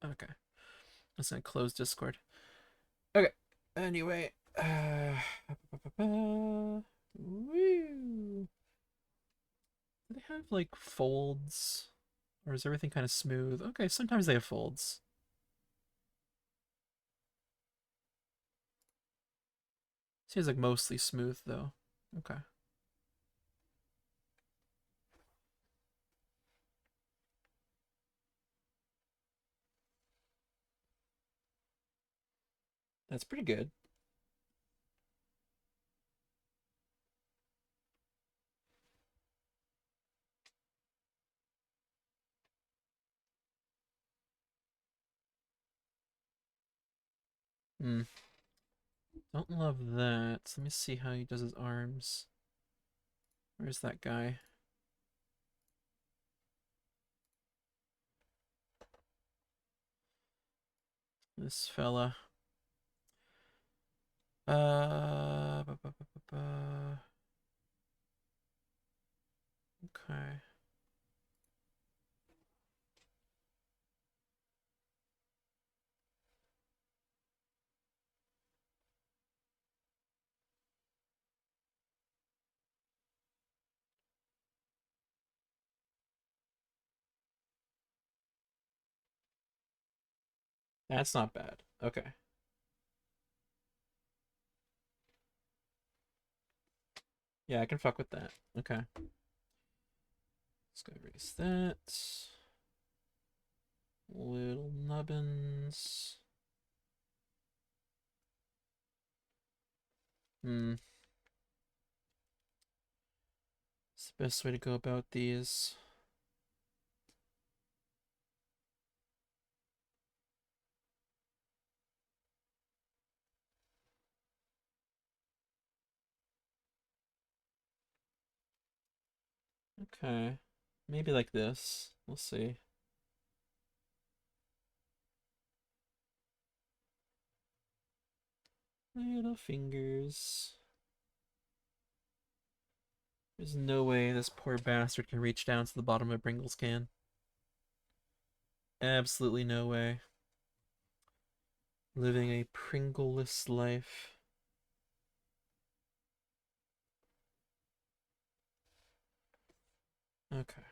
Okay, I'm just gonna close Discord. Okay. Anyway, woo. Do they have like folds, or is everything kind of smooth? Okay, sometimes they have folds. Seems like mostly smooth though. Okay. That's pretty good. Hmm. Don't love that. Let me see how he does his arms. Where's that guy? This fella. Ba, ba, ba, ba, ba. Okay. That's not bad. Okay. Yeah, I can fuck with that. Okay. Let's go erase that. Little nubbins. Hmm. It's the best way to go about these. Okay. Maybe like this. We'll see. Little fingers. There's no way this poor bastard can reach down to the bottom of a Pringles can. Absolutely no way. Living a Pringleless life. Okay.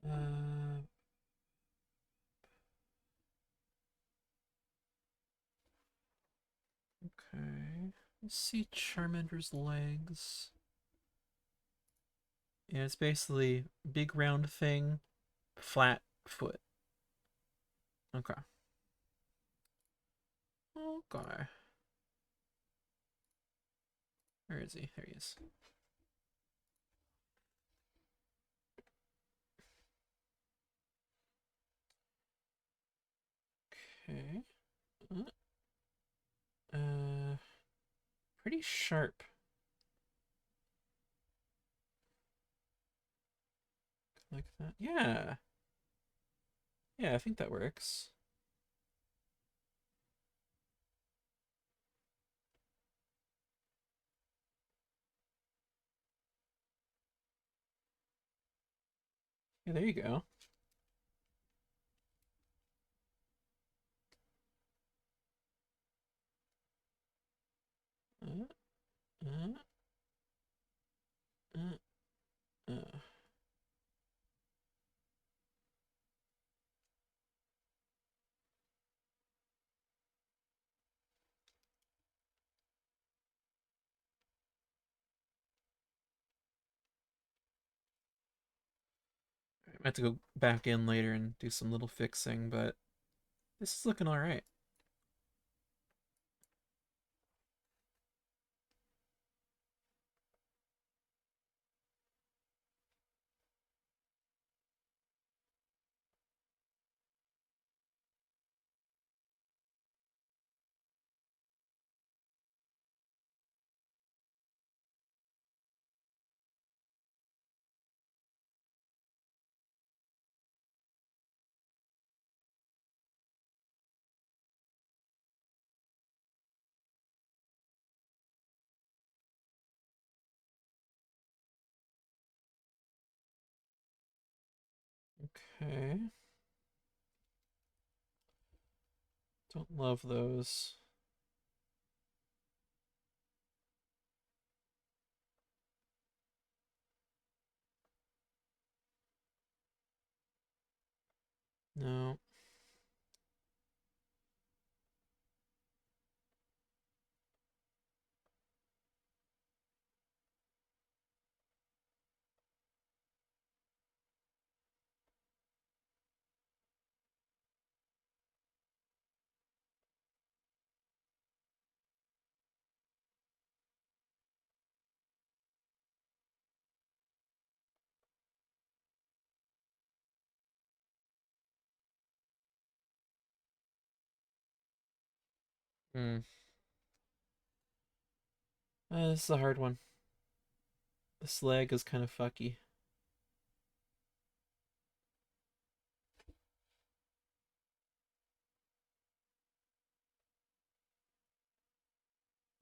Uh, okay. Let's see Charmander's legs. Yeah, it's basically big round thing, flat foot. Okay. Okay. Where is he? There he is. Okay. Uh, pretty sharp. Like that. Yeah. Yeah, I think that works. Yeah, there you go. Uh, uh, uh, uh. I have to go back in later and do some little fixing, but this is looking alright. Okay. Don't love those. No. Hmm. This is a hard one. This leg is kind of fucky.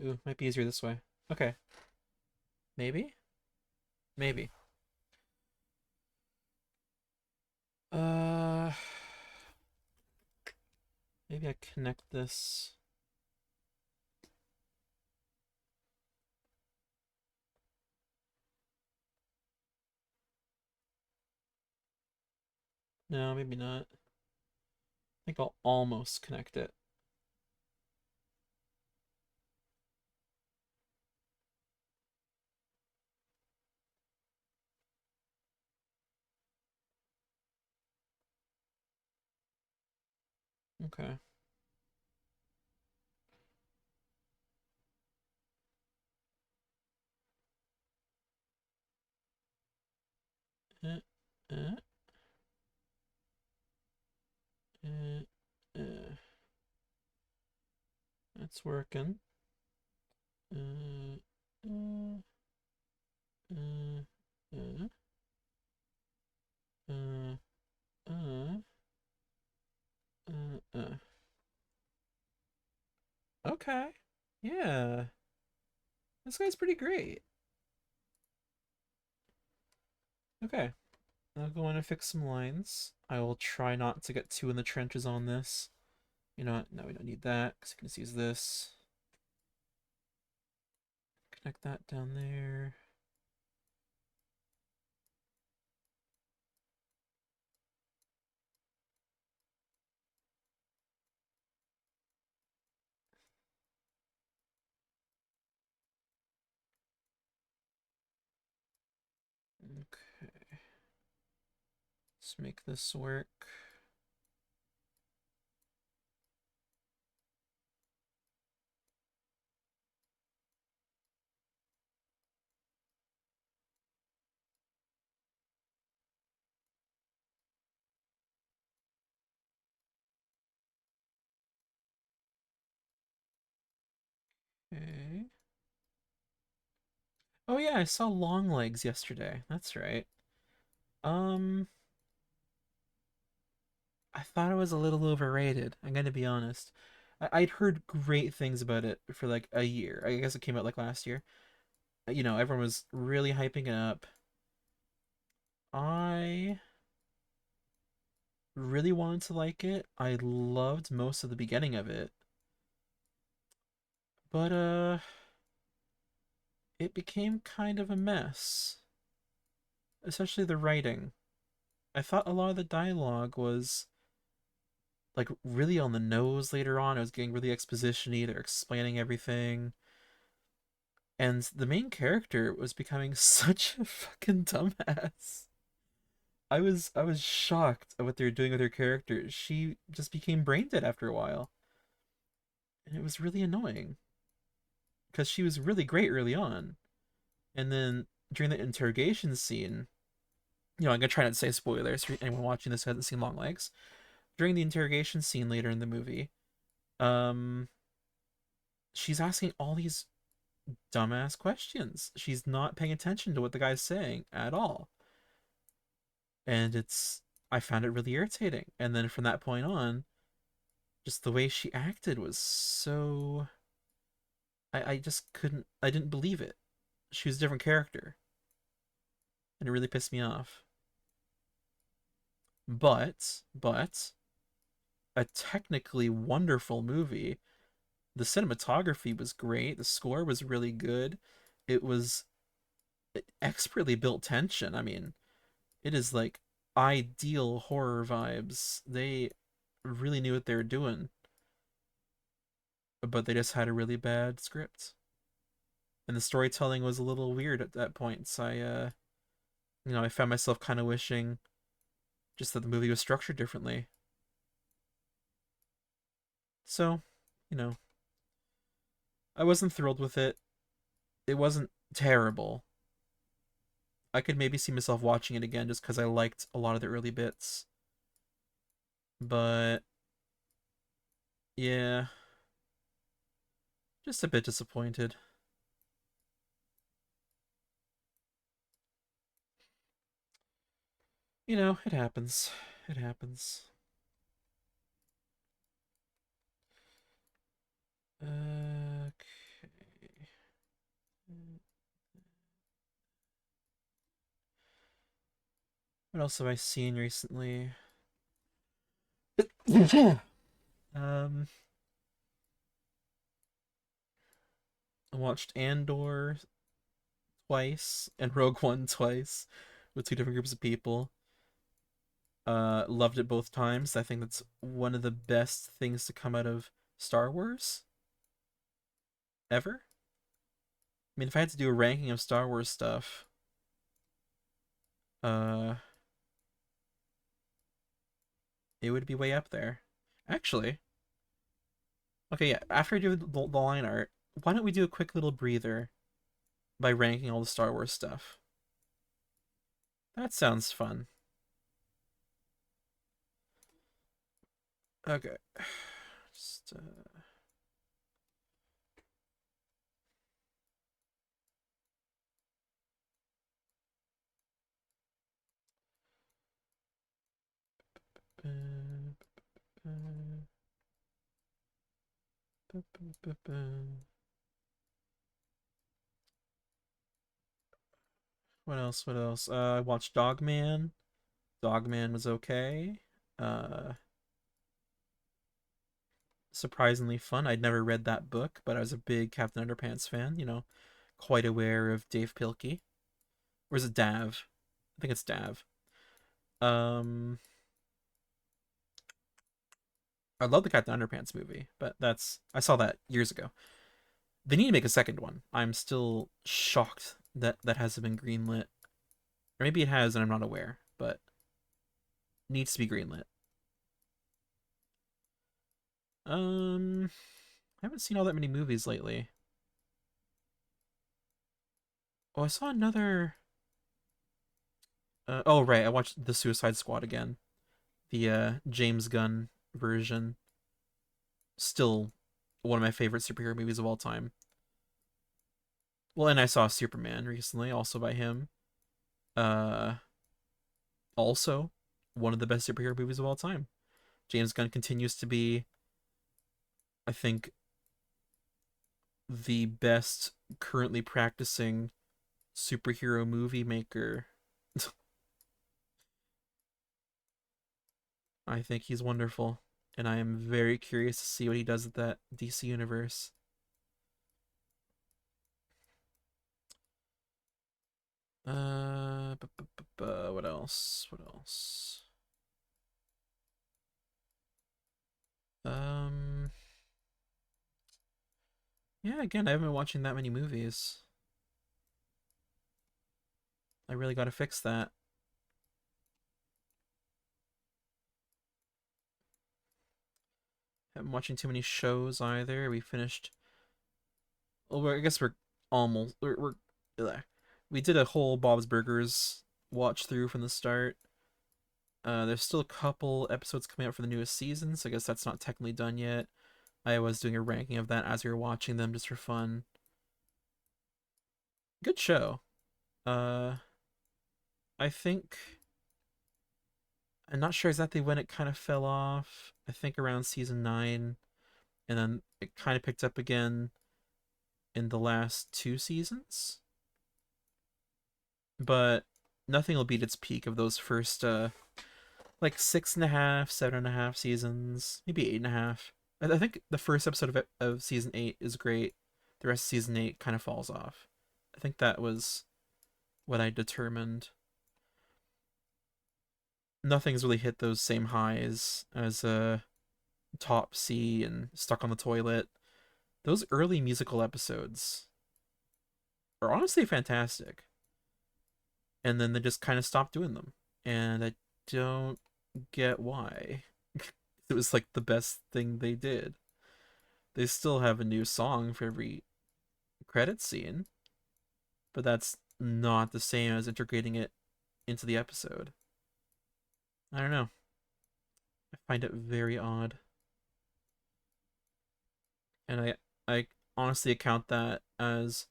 Ooh, might be easier this way. Okay. Maybe? Maybe. Uh, maybe I connect this. No, maybe not. I think I'll almost connect it. Okay. Uh, uh, uh, that's working. Uh, uh, uh, uh, uh, uh. Okay. Yeah. This guy's pretty great. Okay. I'll go in and fix some lines. I will try not to get too in the trenches on this. You know what? No, we don't need that because we can just use this. Connect that down there. Okay. Let's make this work. Okay. Oh yeah, I saw Long Legs yesterday. That's right. Um, I thought it was a little overrated. I'm gonna be honest. I'd heard great things about it for like a year. I guess it came out like last year. You know, everyone was really hyping it up. I really wanted to like it. I loved most of the beginning of it. But it became kind of a mess, especially the writing. I thought a lot of the dialogue was like really on the nose later on. It was getting really exposition-y. They're explaining everything. And the main character was becoming such a fucking dumbass. I was shocked at what they were doing with her character. She just became brain dead after a while. And it was really annoying. Because she was really great early on. And then during the interrogation scene, you know, I'm gonna try not to say spoilers for anyone watching this who hasn't seen Long Legs. During the interrogation scene later in the movie, um, she's asking all these dumbass questions. She's not paying attention to what the guy's saying at all. And I found it really irritating. And then from that point on, just the way she acted was so I just couldn't I didn't believe it. She was a different character, and it really pissed me off. But a technically wonderful movie. The cinematography was great. The score was really good. It was expertly built tension. I mean, it is like ideal horror vibes. They really knew what they were doing, but they just had a really bad script. And the storytelling was a little weird at that point. So I found myself kind of wishing just that the movie was structured differently. So, you know, I wasn't thrilled with it. It wasn't terrible. I could maybe see myself watching it again just because I liked a lot of the early bits. But yeah, just a bit disappointed. You know, it happens. It happens. Okay. What else have I seen recently? um, I watched Andor twice and Rogue One twice with two different groups of people. Loved it both times. I think that's one of the best things to come out of Star Wars ever. I mean, if I had to do a ranking of Star Wars stuff, uh, it would be way up there. Actually, okay, yeah. After I do the line art, why don't we do a quick little breather by ranking all the Star Wars stuff? That sounds fun. Okay, just What else? What else? I watched Dogman. Dogman was okay. Uh, Surprisingly fun. I'd never read that book, but I was a big Captain Underpants fan. Quite aware of Dave Pilkey. Or is it Dav? I think it's Dav. Um, I love the Captain Underpants movie, but I saw that years ago. They need to make a second one. I'm still shocked that that hasn't been greenlit. Or maybe it has and I'm not aware, but needs to be greenlit. Um, I haven't seen all that many movies lately. Oh, I saw another. Oh, right, I watched The Suicide Squad again. The James Gunn version. Still one of my favorite superhero movies of all time. Well, and I saw Superman recently, also by him. Uh, Also one of the best superhero movies of all time. James Gunn continues to be, I think, the best currently practicing superhero movie maker. I think he's wonderful, and I am very curious to see what he does with that DC universe. What else? What else? Um, yeah, again, I haven't been watching that many movies. I really got to fix that. Haven't been watching too many shows either. We finished. Well, I guess we're almost. We did a whole Bob's Burgers watch through from the start. There's still a couple episodes coming out for the newest season, so I guess that's not technically done yet. I was doing a ranking of that as we were watching them just for fun. Good show. Uh, I think I'm not sure exactly when it kind of fell off. I think around season 9, and then it kind of picked up again in the last two seasons. But nothing will beat its peak of those first like 6.5, 7.5 seasons, maybe 8.5. I think the first episode of season 8 is great. The rest of season 8 kind of falls off. I think that was what I determined. Nothing's really hit those same highs as Top C and Stuck on the Toilet. Those early musical episodes are honestly fantastic. And then they just kind of stopped doing them. And I don't get why. It was like the best thing they did. They still have a new song for every credit scene, but that's not the same as integrating it into the episode. I don't know. I find it very odd. And I honestly account that as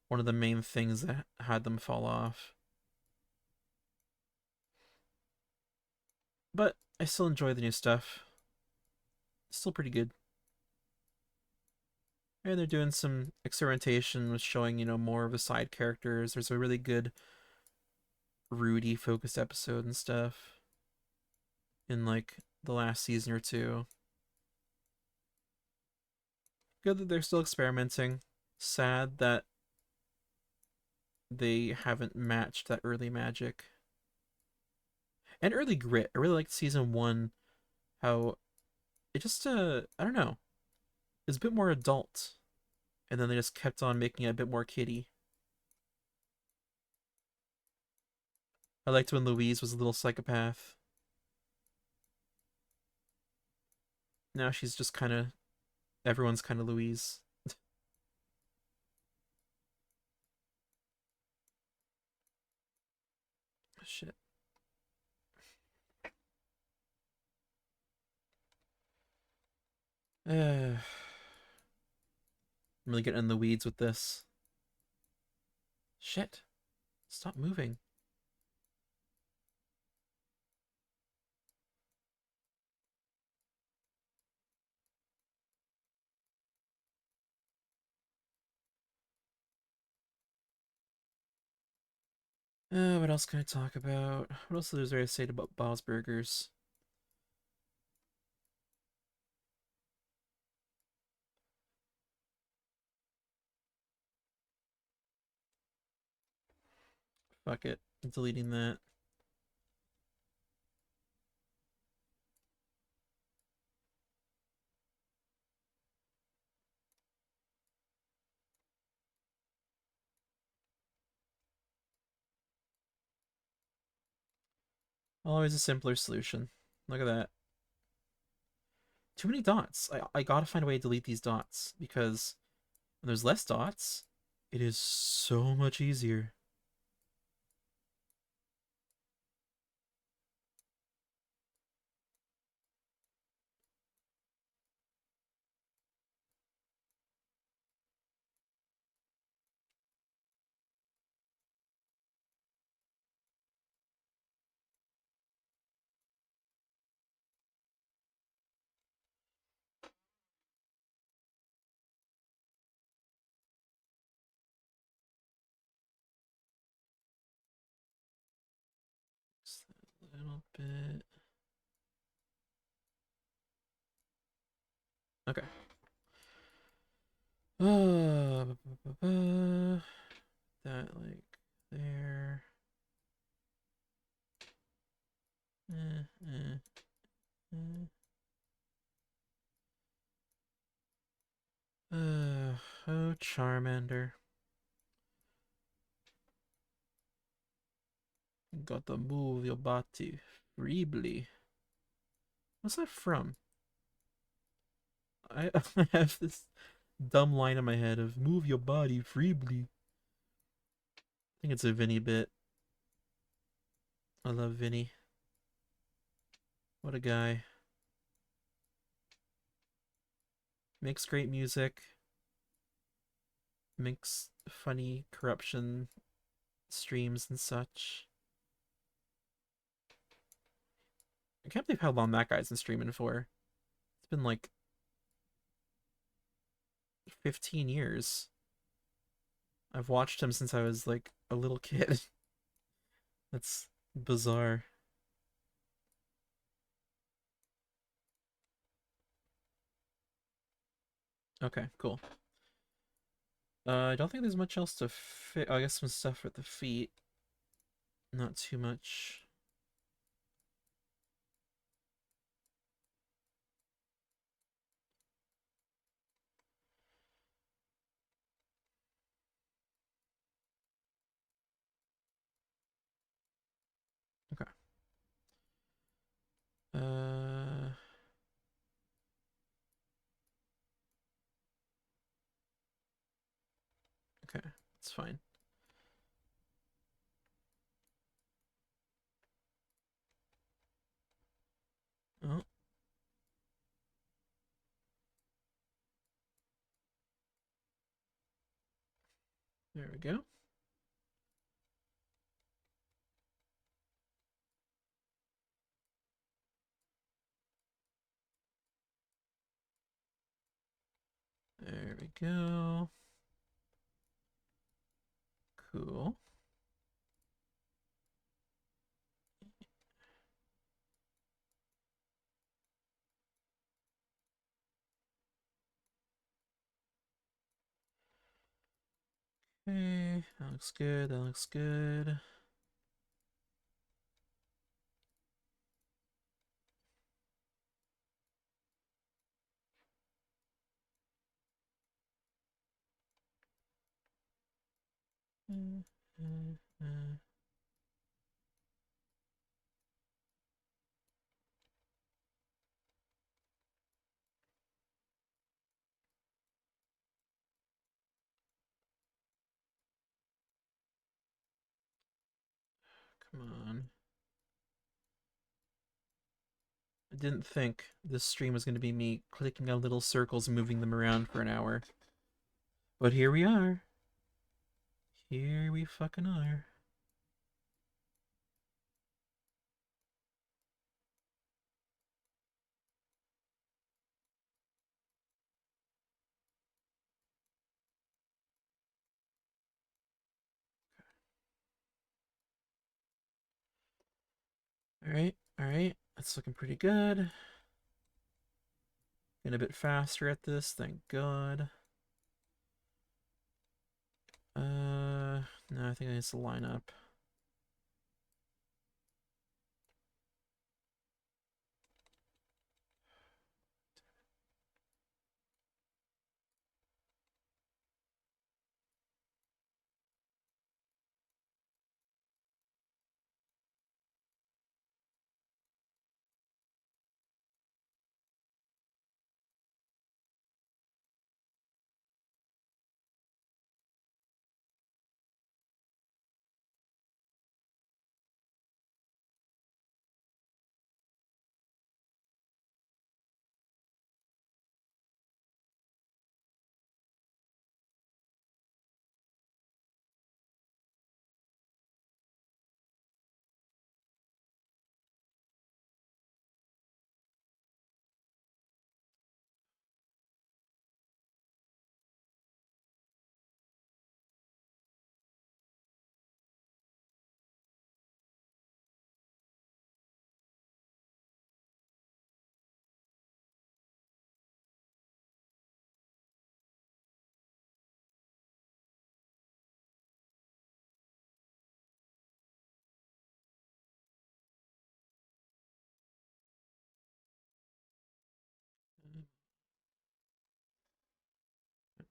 one of the main things that had them fall off. But I still enjoy the new stuff. It's still pretty good. And they're doing some experimentation with showing, more of the side characters. There's a really good Rudy focused episode and stuff in like the last season or two. Good that they're still experimenting. Sad that they haven't matched that early magic and early grit. I really liked season 1, how it just I don't know, it's a bit more adult, and then they just kept on making it a bit more kiddie. I liked when Louise was a little psychopath. Now she's just kind of everyone's kind of Louise. Shit. I'm really getting in the weeds with this. Shit. Stop moving. What else can I talk about? What else is there to say about Bob's Burgers? Fuck it. I'm deleting that. Always a simpler solution. Look at that. Too many dots. I gotta find a way to delete these dots because when there's less dots, it is so much easier. Just a little bit. Okay. That like there. Eh, eh, eh. Oh, Charmander. Got to move your body feebly. What's that from? I, I have this dumb line in my head of move your body feebly. I think it's a Vinny bit. I love Vinny. What a guy. Makes great music. Makes funny corruption streams and such. I can't believe how long that guy's been streaming for. It's been like 15 years. I've watched him since I was like a little kid. That's bizarre. Okay, cool. I don't think there's much else to fit. Oh, I guess some stuff for the feet. Not too much. Okay. Uh, okay. It's fine. Oh, there we go. There we go. Cool. Okay, that looks good. That looks good. Uh, uh, uh. Come on. I didn't think this stream was going to be me clicking on little circles and moving them around for an hour. But here we are. Here we fucking are. Alright. That's looking pretty good. Getting a bit faster at this, thank God. No, I think I need to line up.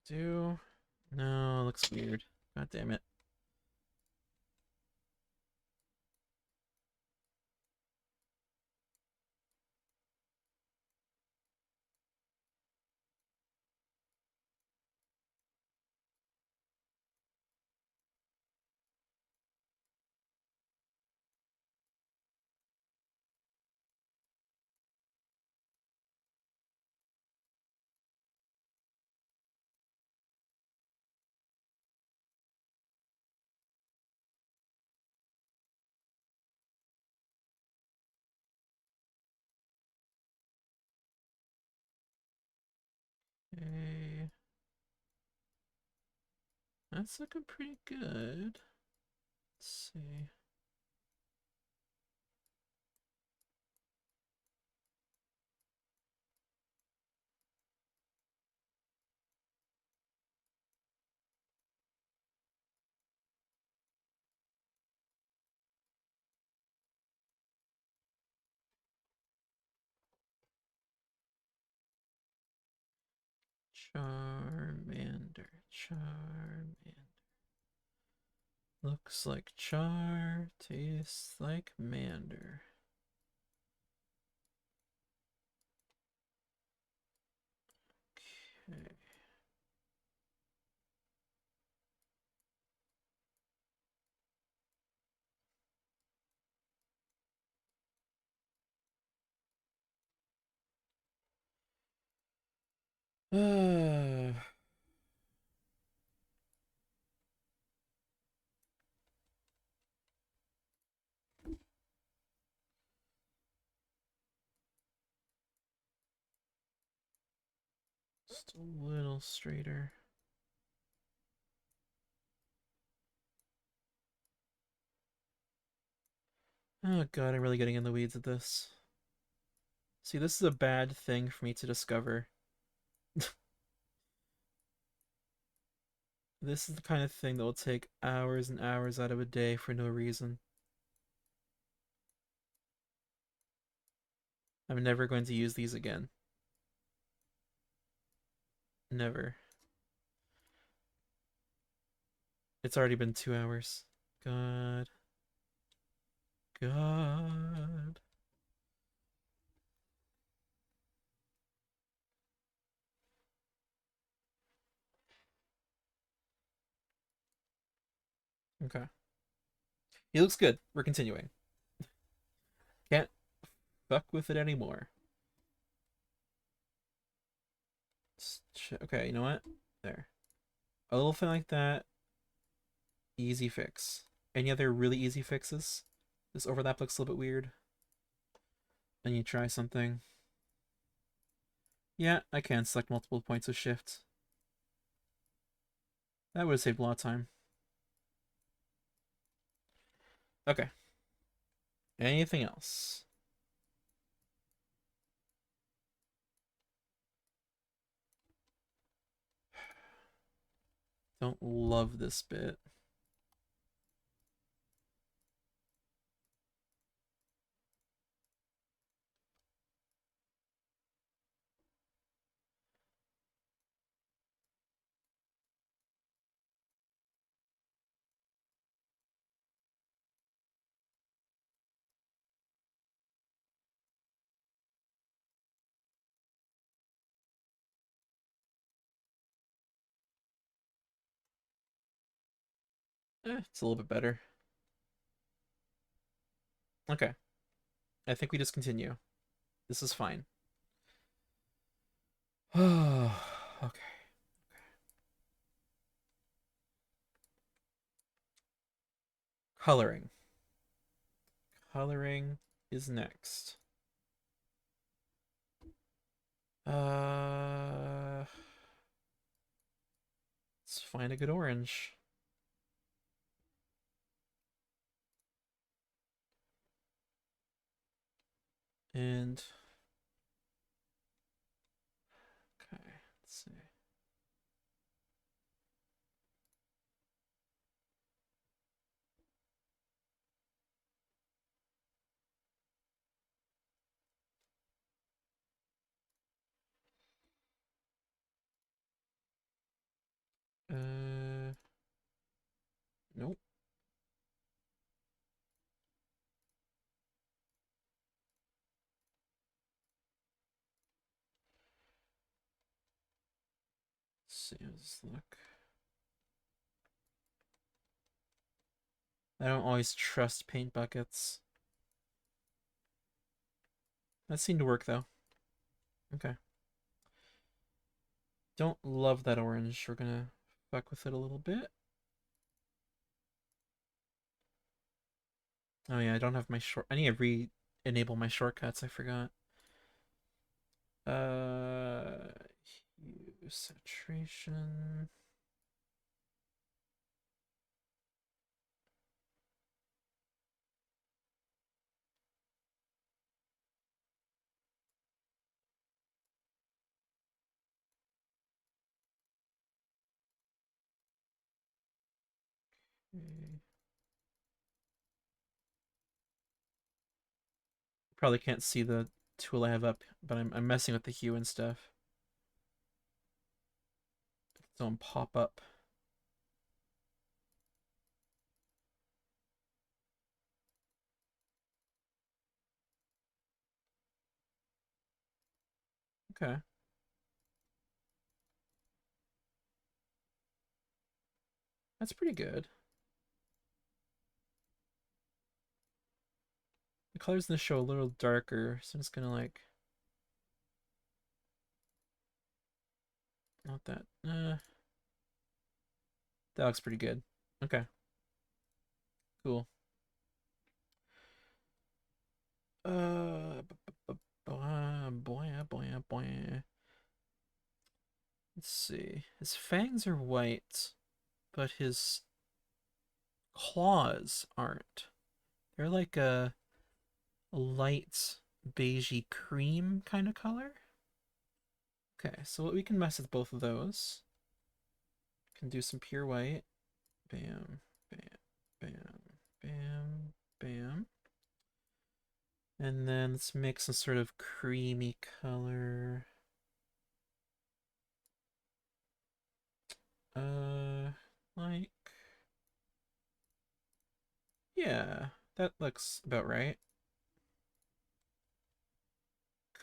Do no, it looks weird. God damn it. Okay. That's looking pretty good. Let's see. Charmander. Looks like char, tastes like mander. Okay. Just a little straighter. Oh god, I'm really getting in the weeds at this. See, this is a bad thing for me to discover. This is the kind of thing that will take hours and hours out of a day for no reason. I'm never going to use these again. Never. It's already been 2 hours. God. God. Okay. He looks good. We're continuing. Can't fuck with it anymore. Okay, you know what? There. A little thing like that. Easy fix. Any other really easy fixes? This overlap looks a little bit weird. I need to try something. Yeah, I can select multiple points of shift. That would have saved a lot of time. Okay. Anything else? Don't love this bit. It's a little bit better. Okay. I think we just continue. This is fine. Okay. Coloring. Coloring is next. Let's find a good orange. And okay, let's see. Nope. Let's see, how does this look? I don't always trust paint buckets. That seemed to work though. Okay. Don't love that orange. We're gonna fuck with it a little bit. Oh yeah, I don't have my short. I need to re-enable my shortcuts. I forgot. Uh, hue, saturation. Okay. Probably can't see the tool I have up, but I'm messing with the hue and stuff. Don't pop up. Okay. That's pretty good. The colors in the show a little darker, so I'm just gonna like not that. That looks pretty good. Okay, cool. Boy. Let's see. His fangs are white, but his claws aren't. They're like a light beigey cream kind of color. Okay, so we can mess with both of those. Can do some pure white. Bam, bam, bam, bam, bam. And then let's make some sort of creamy color. Uh, like, yeah, that looks about right.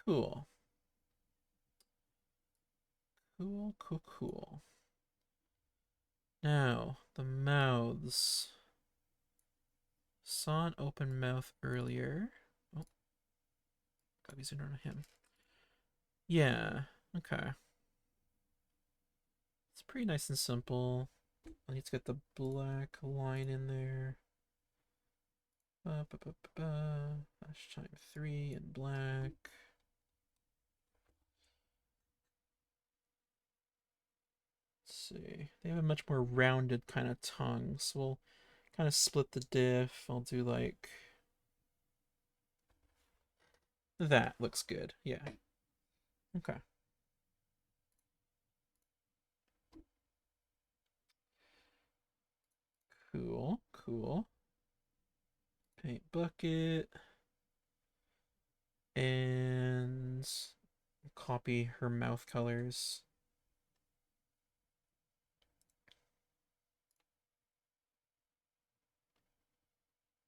Cool. Cool. Now, the mouths. Saw an open mouth earlier. Oh, gotta be zoomed on him. Yeah, okay. It's pretty nice and simple. I need to get the black line in there. Flash time 3 in black. Let's see. They have a much more rounded kind of tongue, so we'll kind of split the diff. I'll do like That looks good. Yeah. Okay. Cool. Cool. Paint bucket. And copy her mouth colors.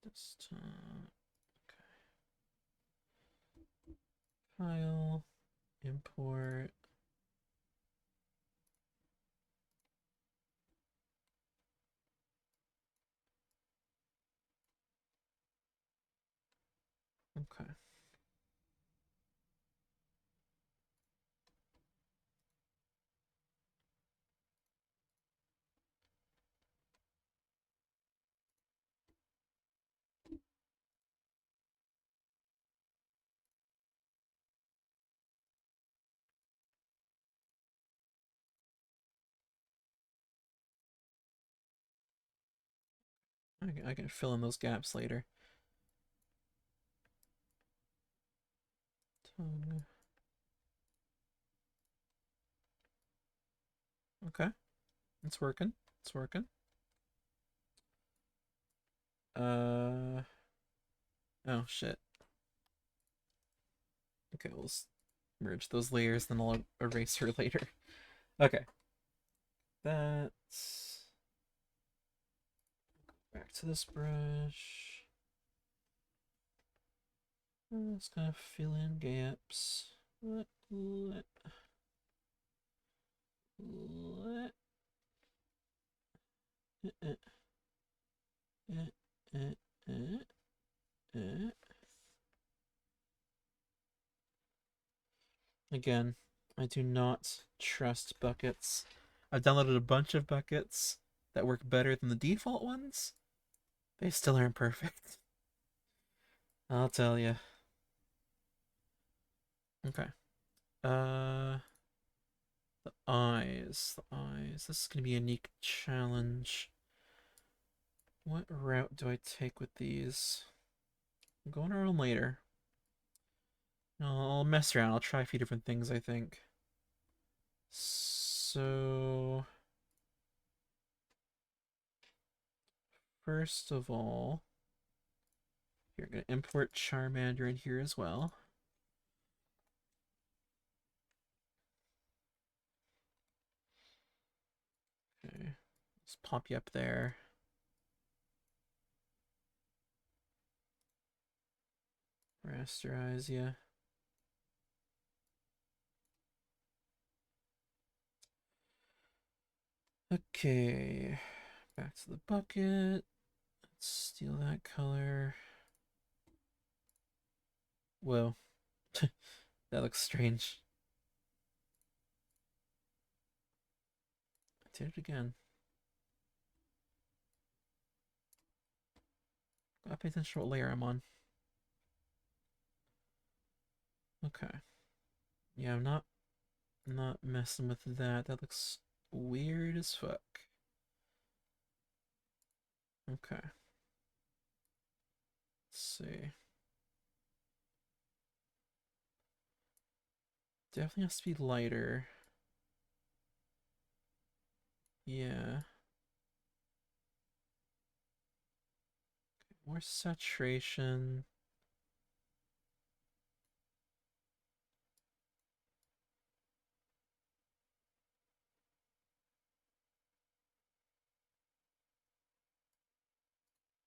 Desktop. File. Import. Okay. I can fill in those gaps later. Tongue. Okay. It's working. It's working. Oh shit. Okay, we'll merge those layers, then I'll erase her later. Okay. That's back to this brush. Let's kind of fill in gaps. Let, let, let, uh, uh, uh, uh. Again, I do not trust buckets. I've downloaded a bunch of buckets that work better than the default ones. They still aren't perfect. I'll tell you. Okay. Uh, the eyes. The eyes. This is gonna be a unique challenge. What route do I take with these? I'm going around later. I'll mess around. I'll try a few different things, I think. So, first of all, you're going to import Charmander in here as well. Okay, let's pop you up there. Rasterize you. Okay, back to the bucket. Let's steal that color. Whoa, that looks strange. I did it again. Gotta pay attention to what layer I'm on. Okay. Yeah, I'm not messing with that. That looks weird as fuck. Okay. Let's see. Definitely has to be lighter. Yeah. More saturation.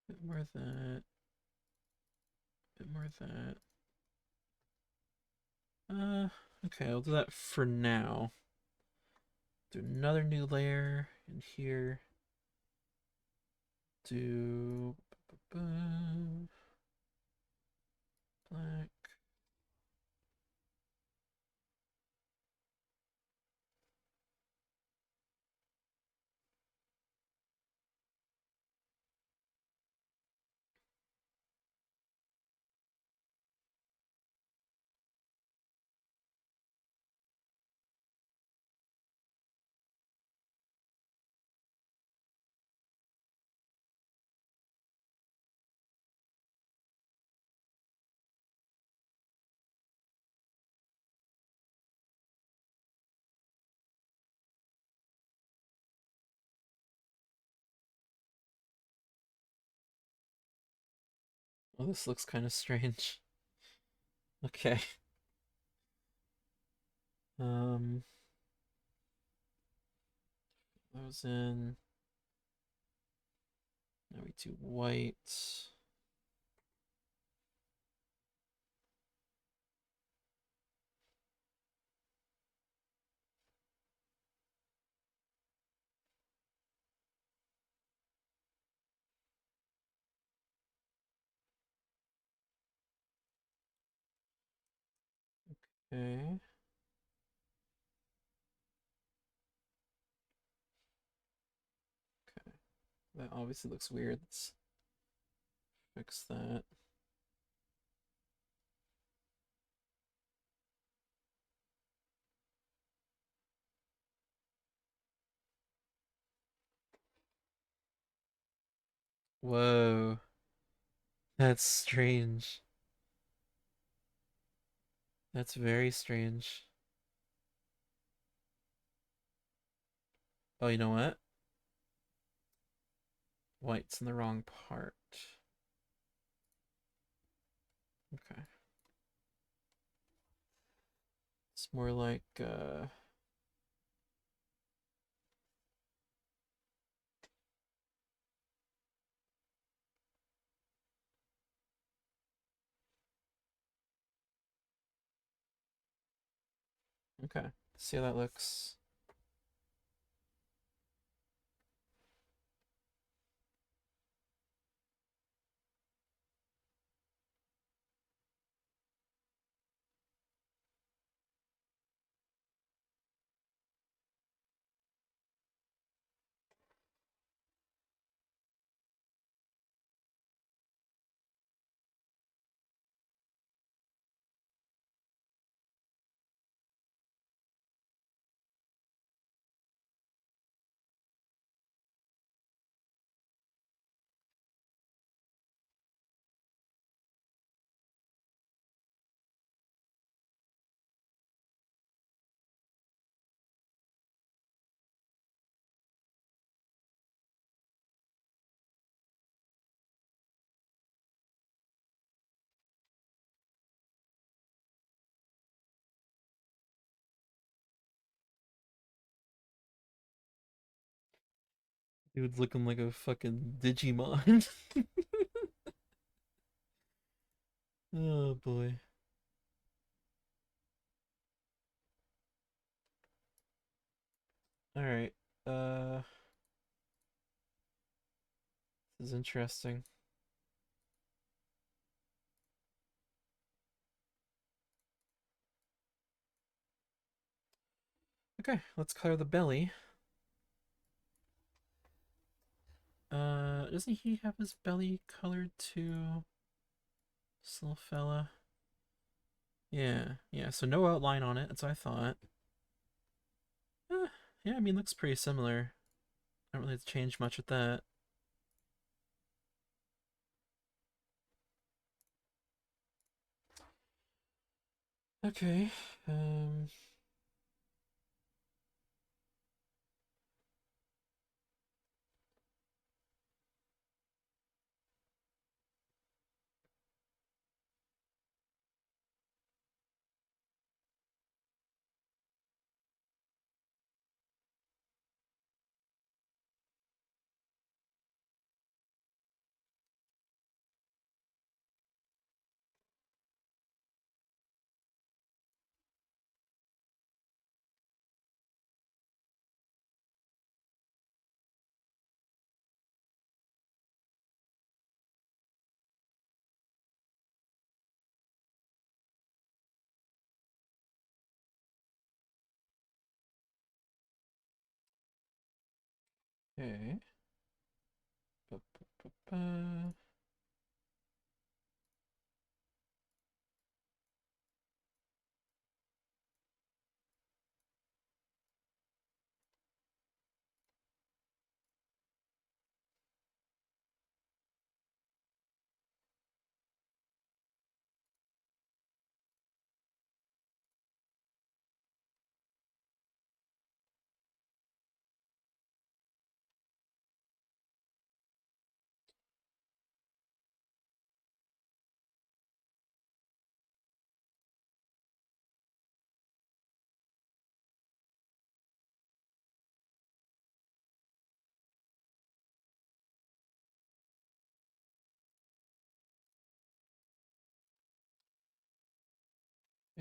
Bit more of that. Bit more of that. Okay, I'll do that for now. Do another new layer in here. Do black. Oh, this looks kind of strange. Okay. Um, those in. Now we do white. Okay. Okay. That obviously looks weird. Let's fix that. Whoa. That's strange. That's very strange. Oh, you know what? White's in the wrong part. Okay. It's more like, okay. See how that looks. Dude's looking like a fucking Digimon. Oh boy. Alright. Uh, this is interesting. Okay, let's color the belly. Doesn't he have his belly colored too? This little fella. Yeah, yeah, so no outline on it, that's what I thought. Eh, yeah, I mean, looks pretty similar. I don't really have to change much with that. Okay, um, okay. Ba-ba-ba-ba.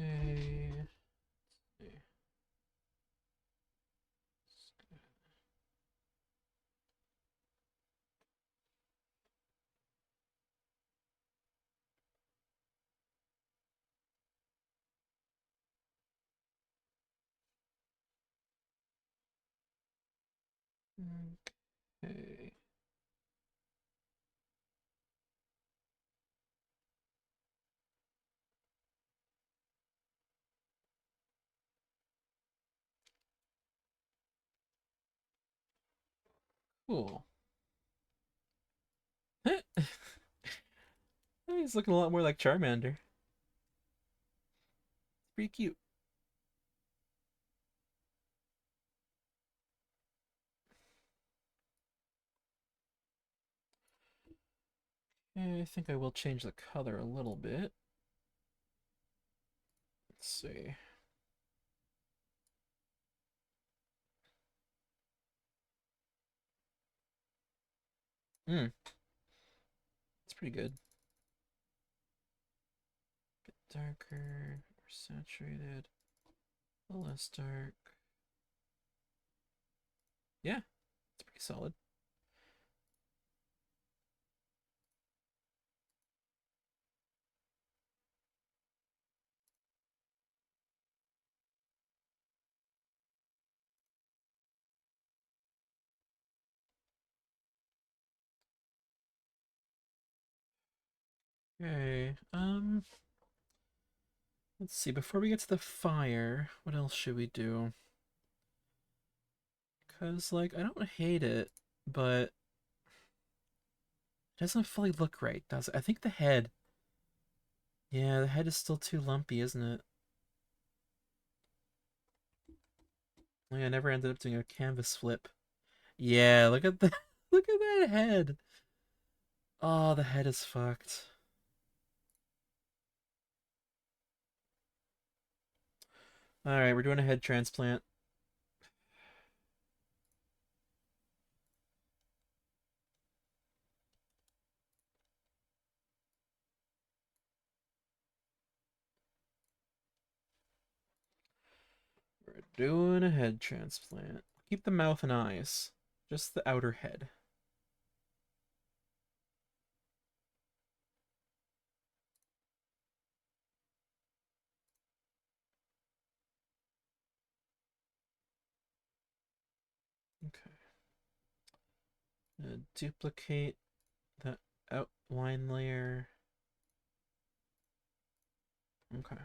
Okay. Okay. Cool. He's looking a lot more like Charmander. Pretty cute. I think I will change the color a little bit. Let's see. Hmm, it's pretty good. Bit darker or saturated. A little less dark. Yeah, it's pretty solid. Okay, let's see. Before we get to the fire, what else should we do? Because, like, I don't hate it, but it doesn't fully look right, does it? I think the head. Yeah, the head is still too lumpy, isn't it? Like, I never ended up doing a canvas flip. Yeah, look at that. Look at that head. Oh, the head is fucked. Alright, we're doing a head transplant. We're doing a head transplant. Keep the mouth and eyes. Just the outer head. Okay. Duplicate the outline layer. Okay.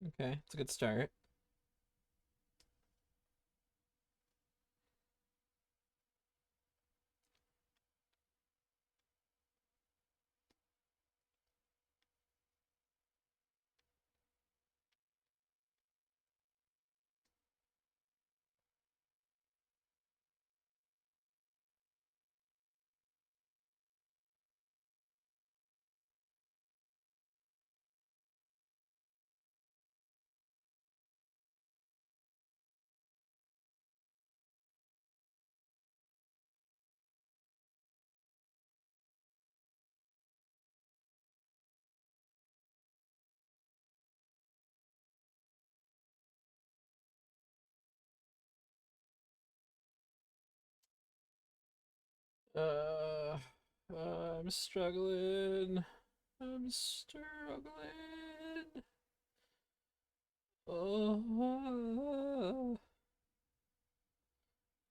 Okay, it's a good start. Uh, I'm struggling. I'm struggling. Oh,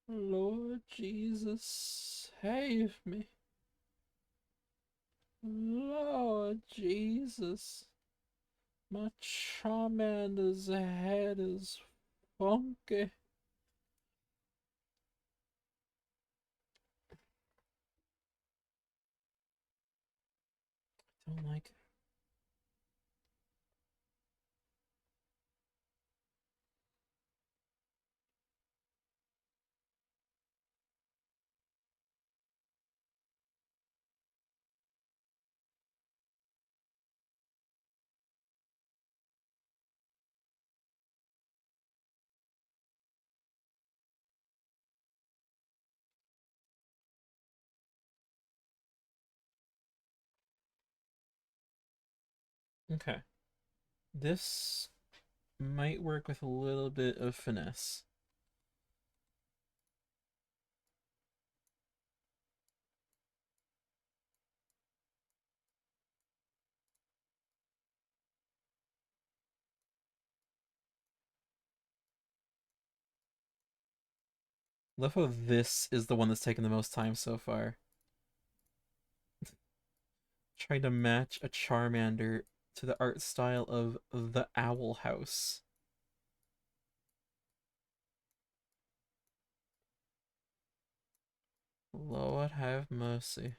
Lord Jesus, save me. Lord Jesus, my Charmander's head is funky. Don't like it. Okay. This might work with a little bit of finesse. Love how this is the one that's taken the most time so far. Trying to match a Charmander to the art style of the Owl House. Lord have mercy.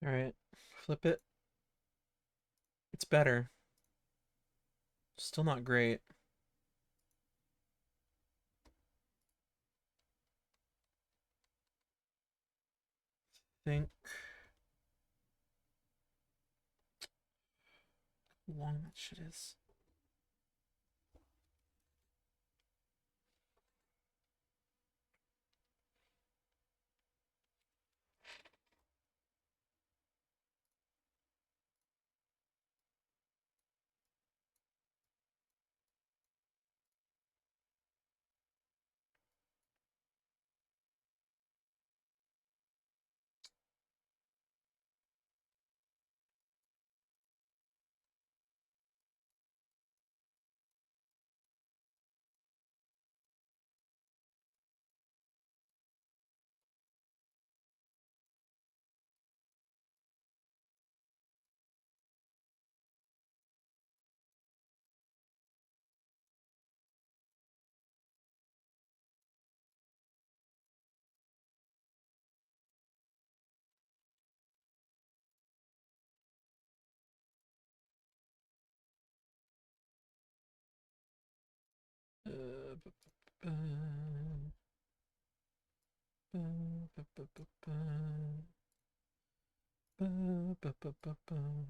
Alright, flip it. It's better. Still not great. Think how long that shit is.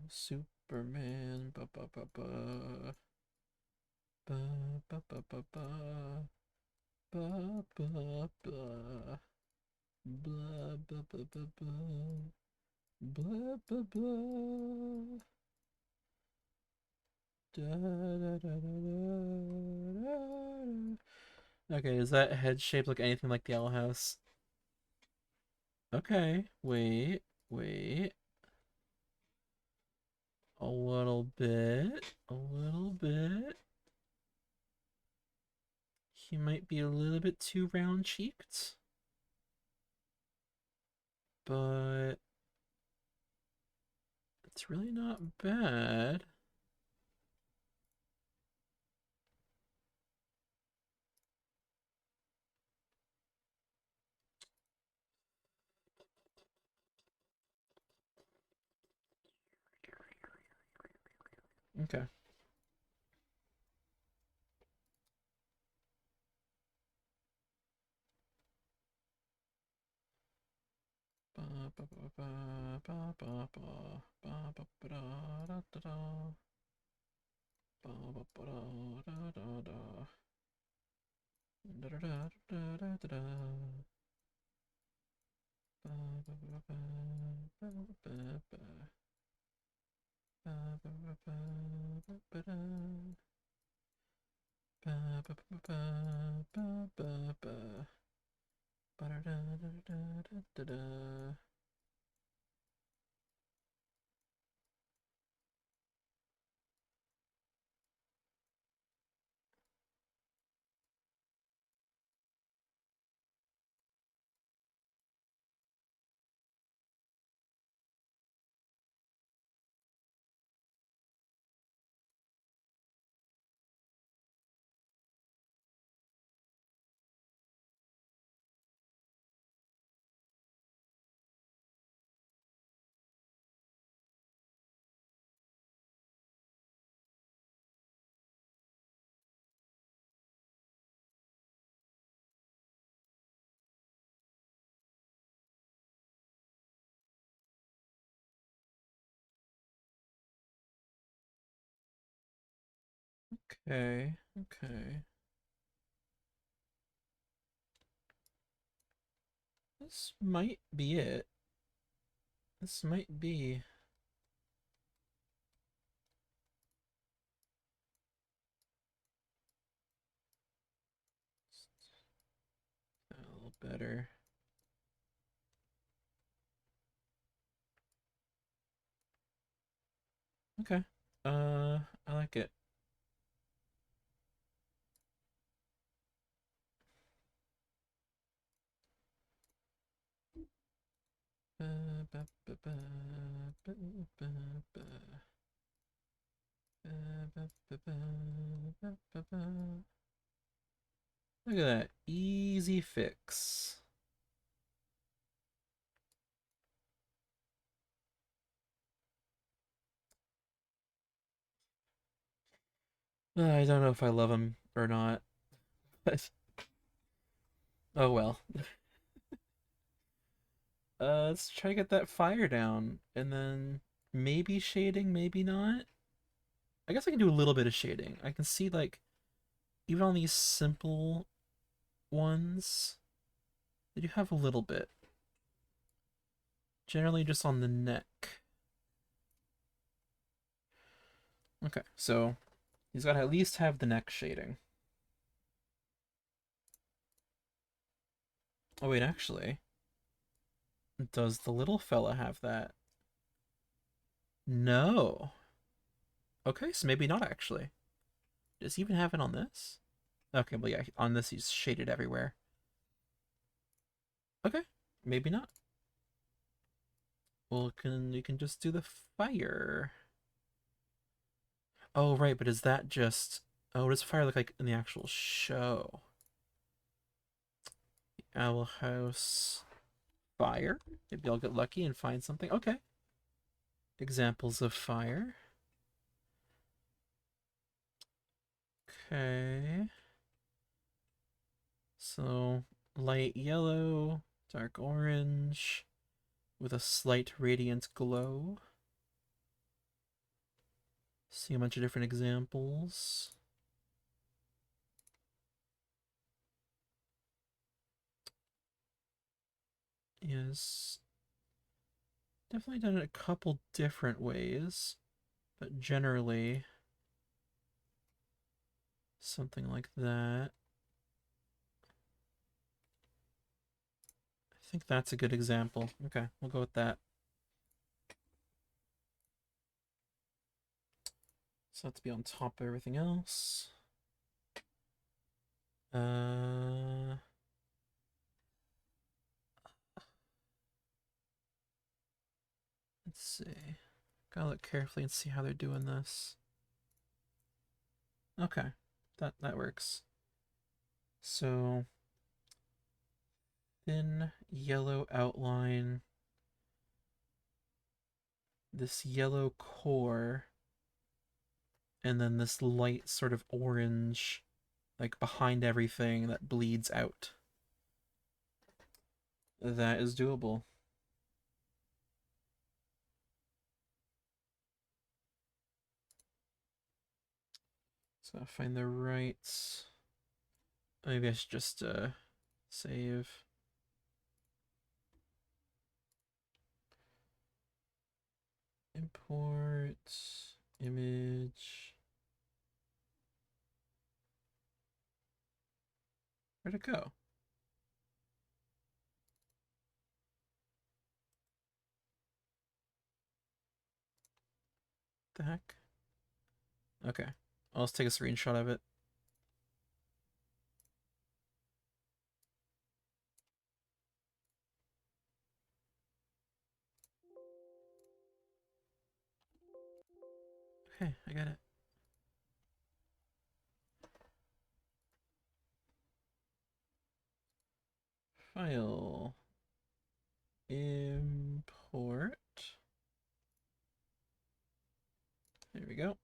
Superman. Blah blah blah blah blah blah blah blah. Da, da, da, da, da. Okay, is that head shaped like anything like the Owl House? Okay, wait, wait. A little bit. A little bit. He might be a little bit too round-cheeked. But it's really not bad. Okay. Okay, okay. This might be it. This might be a little better. Okay. I like it. Look at that. Easy fix. I don't know if I love him or not, but oh well. Let's try to get that fire down, and then maybe shading, maybe not. I guess I can do a little bit of shading. I can see, like, even on these simple ones, they do have a little bit. Generally just on the neck. Okay, so he's got to at least have the neck shading. Oh wait, actually, does the little fella have that? No. Okay, so maybe not actually. Does he even have it on this? Okay, well yeah, on this he's shaded everywhere. Okay, maybe not. Well, you can just do the fire. Oh right, but is that just? Oh, what does fire look like in the actual show? Owl House fire. Maybe I'll get lucky and find something. Okay. Examples of fire. Okay. So light yellow, dark orange, with a slight radiant glow. See a bunch of different examples. Yes. Definitely done it a couple different ways, but generally something like that. I think that's a good example. Okay, we'll go with that. So that's to be on top of everything else. Let's see. Gotta look carefully and see how they're doing this. Okay, that works. So thin yellow outline, this yellow core, and then this light sort of orange, like behind everything that bleeds out. That is doable. So I'll find the right. Maybe I should just save. Import image. Where'd it go? The heck? Okay. I'll just take a screenshot of it. Okay, I got it. File. Import. There we go.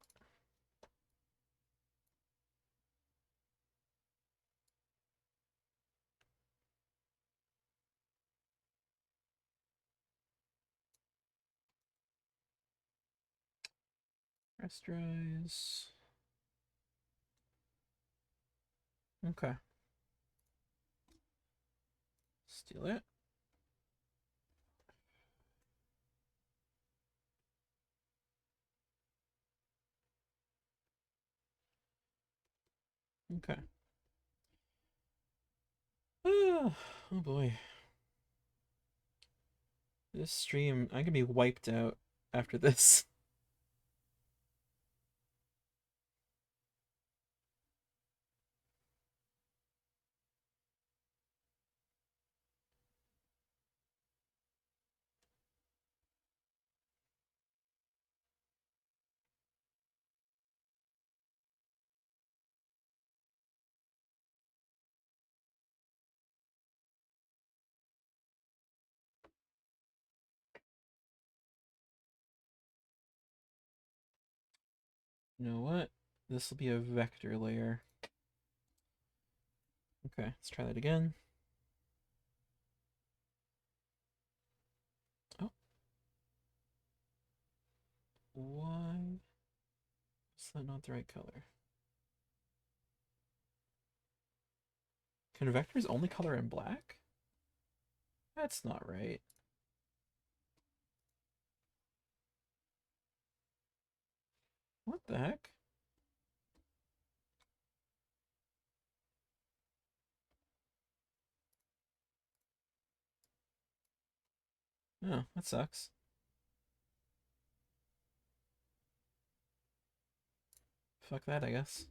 Rasterize. Okay. Steal it. Okay. Oh boy. This stream, I could be wiped out after this. You know what? This will be a vector layer. Okay, let's try that again. Oh. Why is that not the right color? Can vectors only color in black? That's not right. What the heck? Oh, that sucks. Fuck that, I guess.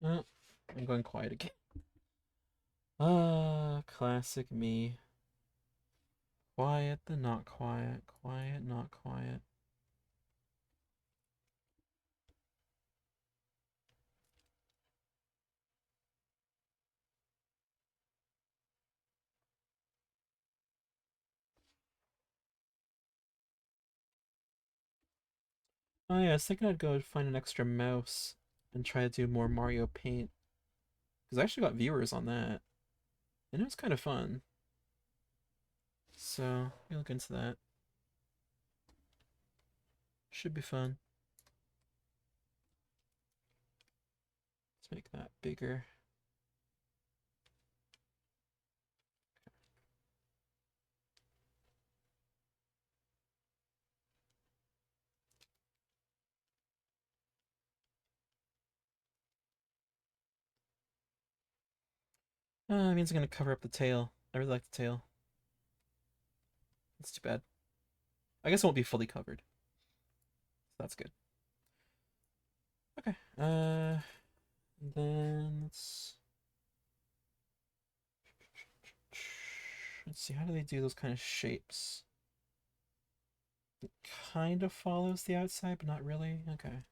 Oh, I'm going quiet again. Classic me. Quiet, then not quiet. Quiet, not quiet. Oh yeah, I was thinking I'd go find an extra mouse and try to do more Mario Paint. Because I actually got viewers on that. And it was kind of fun. So, we look into that. Should be fun. Let's make that bigger. It means I'm gonna cover up the tail. I really like the tail. That's too bad. I guess it won't be fully covered. So that's good. Okay. Then let's see. How do they do those kind of shapes? It kind of follows the outside, but not really. Okay.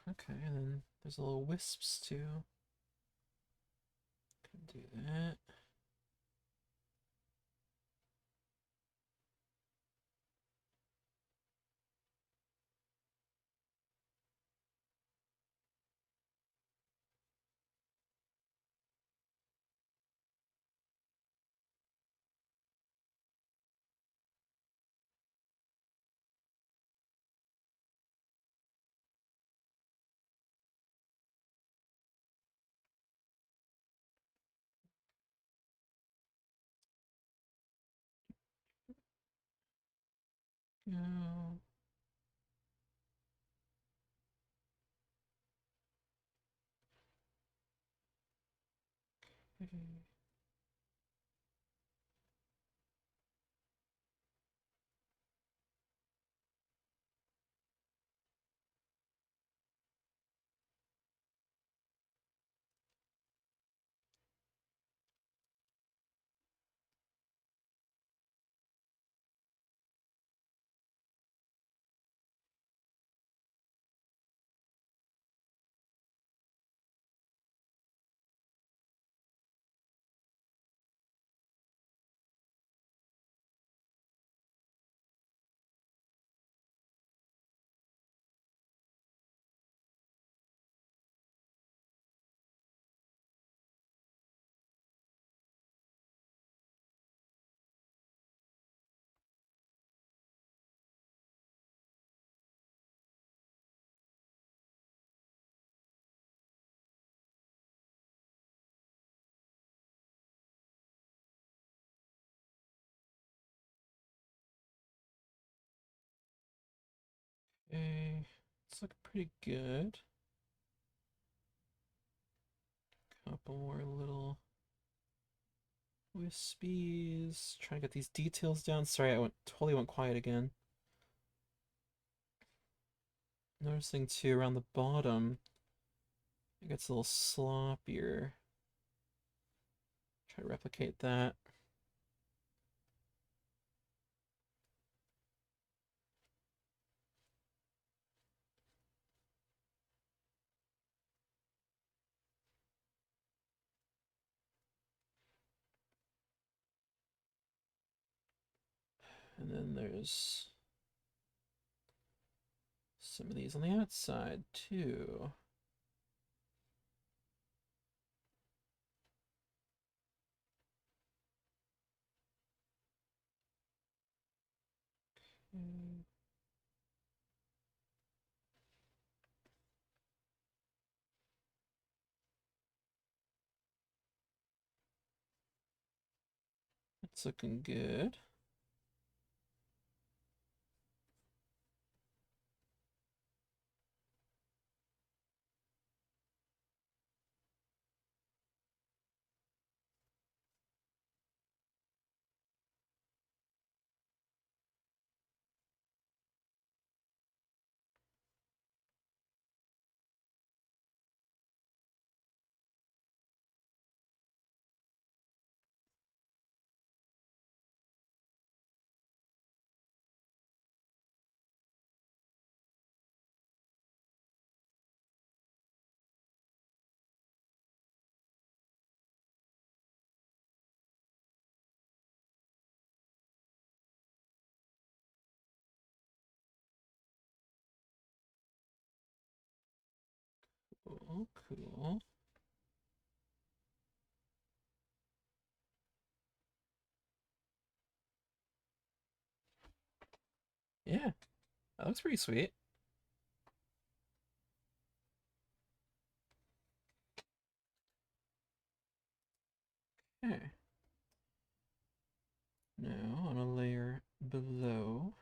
Okay, and then there's a little wisps too. Can do that. Go. Okay. It's looking pretty good. Couple more little wispies. Trying to get these details down. Sorry, I totally went quiet again. Noticing too around the bottom, it gets a little sloppier. Try to replicate that. And then there's some of these on the outside too. Okay. It's looking good. Cool, cool. Yeah, that looks pretty sweet. Okay. Now on a layer below.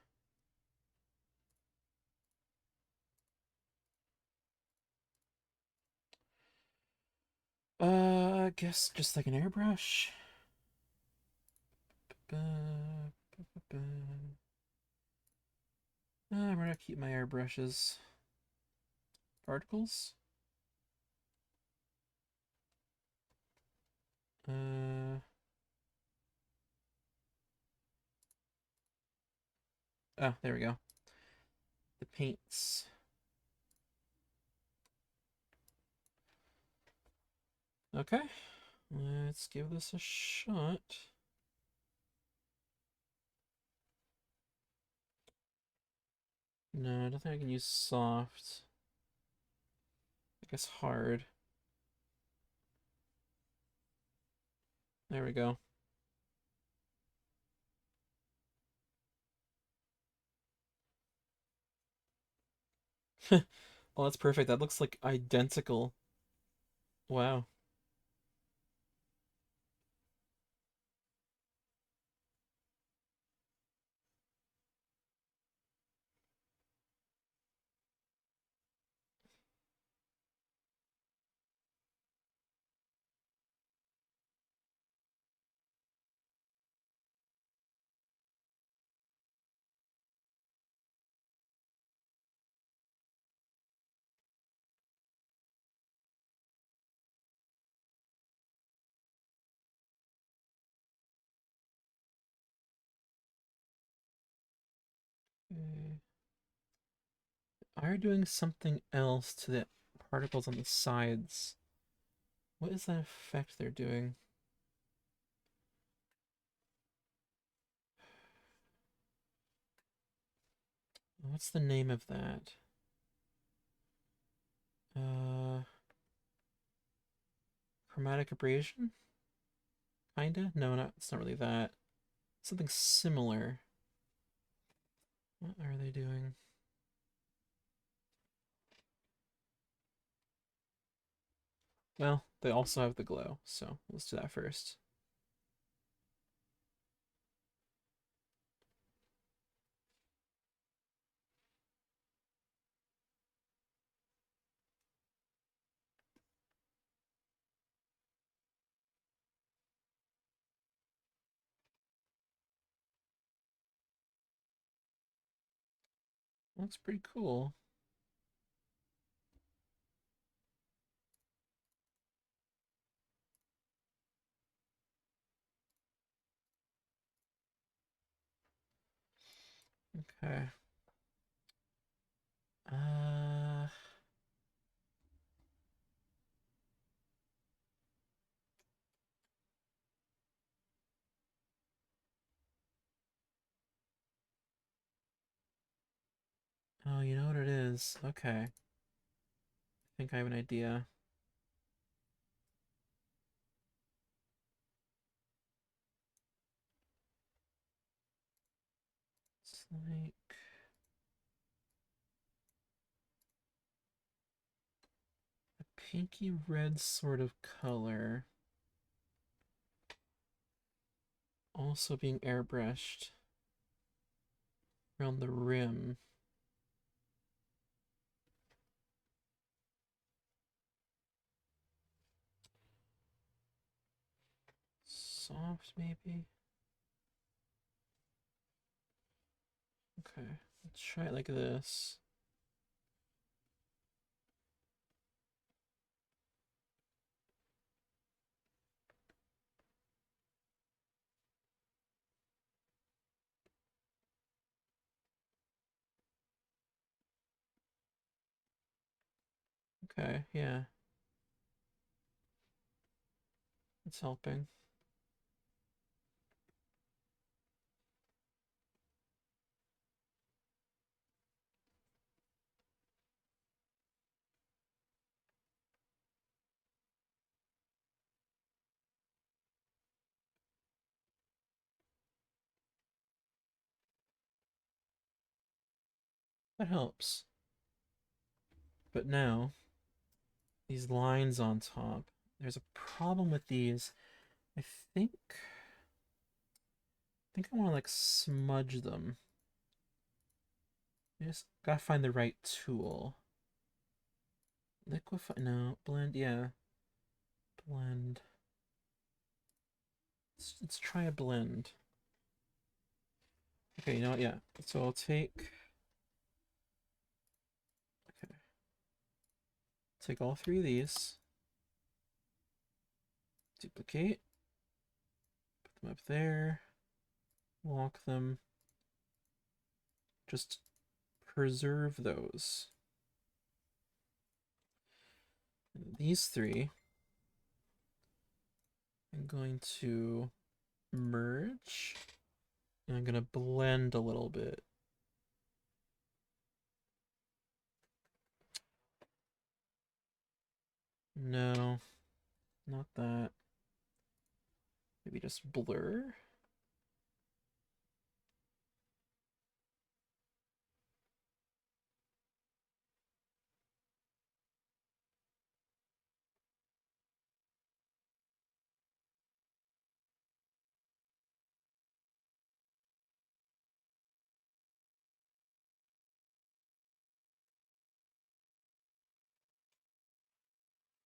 I guess just like an airbrush. I'm gonna keep my airbrushes. Particles. Uh, oh, there we go. The paints. Okay, let's give this a shot. No, I don't think I can use soft. I guess hard. There we go. Well, that's perfect. That looks like identical. Wow. Okay. Are doing something else to the particles on the sides. What is that effect they're doing? What's the name of that? Uh, Chromatic abrasion? Kinda? No, not. It's not really that. Something similar. What are they doing? Well, they also have the glow, so let's do that first. Looks pretty cool. Okay. Uh, Oh, you know what it is? Okay. I think I have an idea. It's like a pinky red sort of color. Also being airbrushed around the rim. Soft, maybe? Okay, let's try it like this. Okay, yeah. It's helping. That helps. But now, these lines on top. There's a problem with these. I think I want to like smudge them. I just gotta find the right tool. Liquify, no, blend, yeah. Blend. Let's try a blend. Okay, you know what, yeah. So I'll take all three of these. Duplicate. Put them up there. Lock them. Just preserve those. And these three I'm going to merge. And I'm going to blend a little bit. No, not that. Maybe just blur.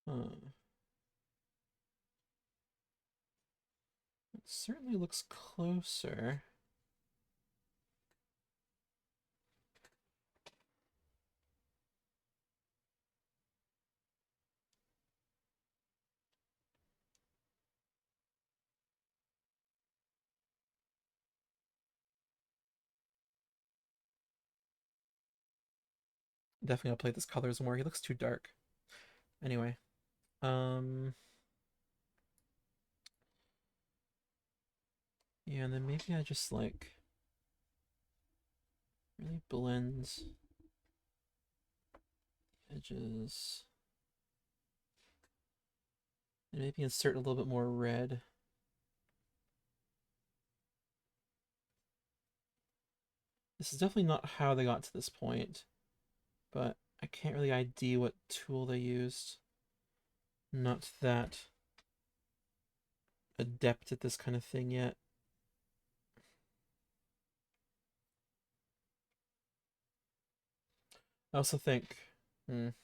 Huh. It certainly looks closer. Definitely I'll play this colors more. He looks too dark. Anyway, um, yeah, and then maybe I just like really blend edges. And maybe insert a little bit more red. This is definitely not how they got to this point, but I can't really ID what tool they used. Not that adept at this kind of thing yet. I also think, bit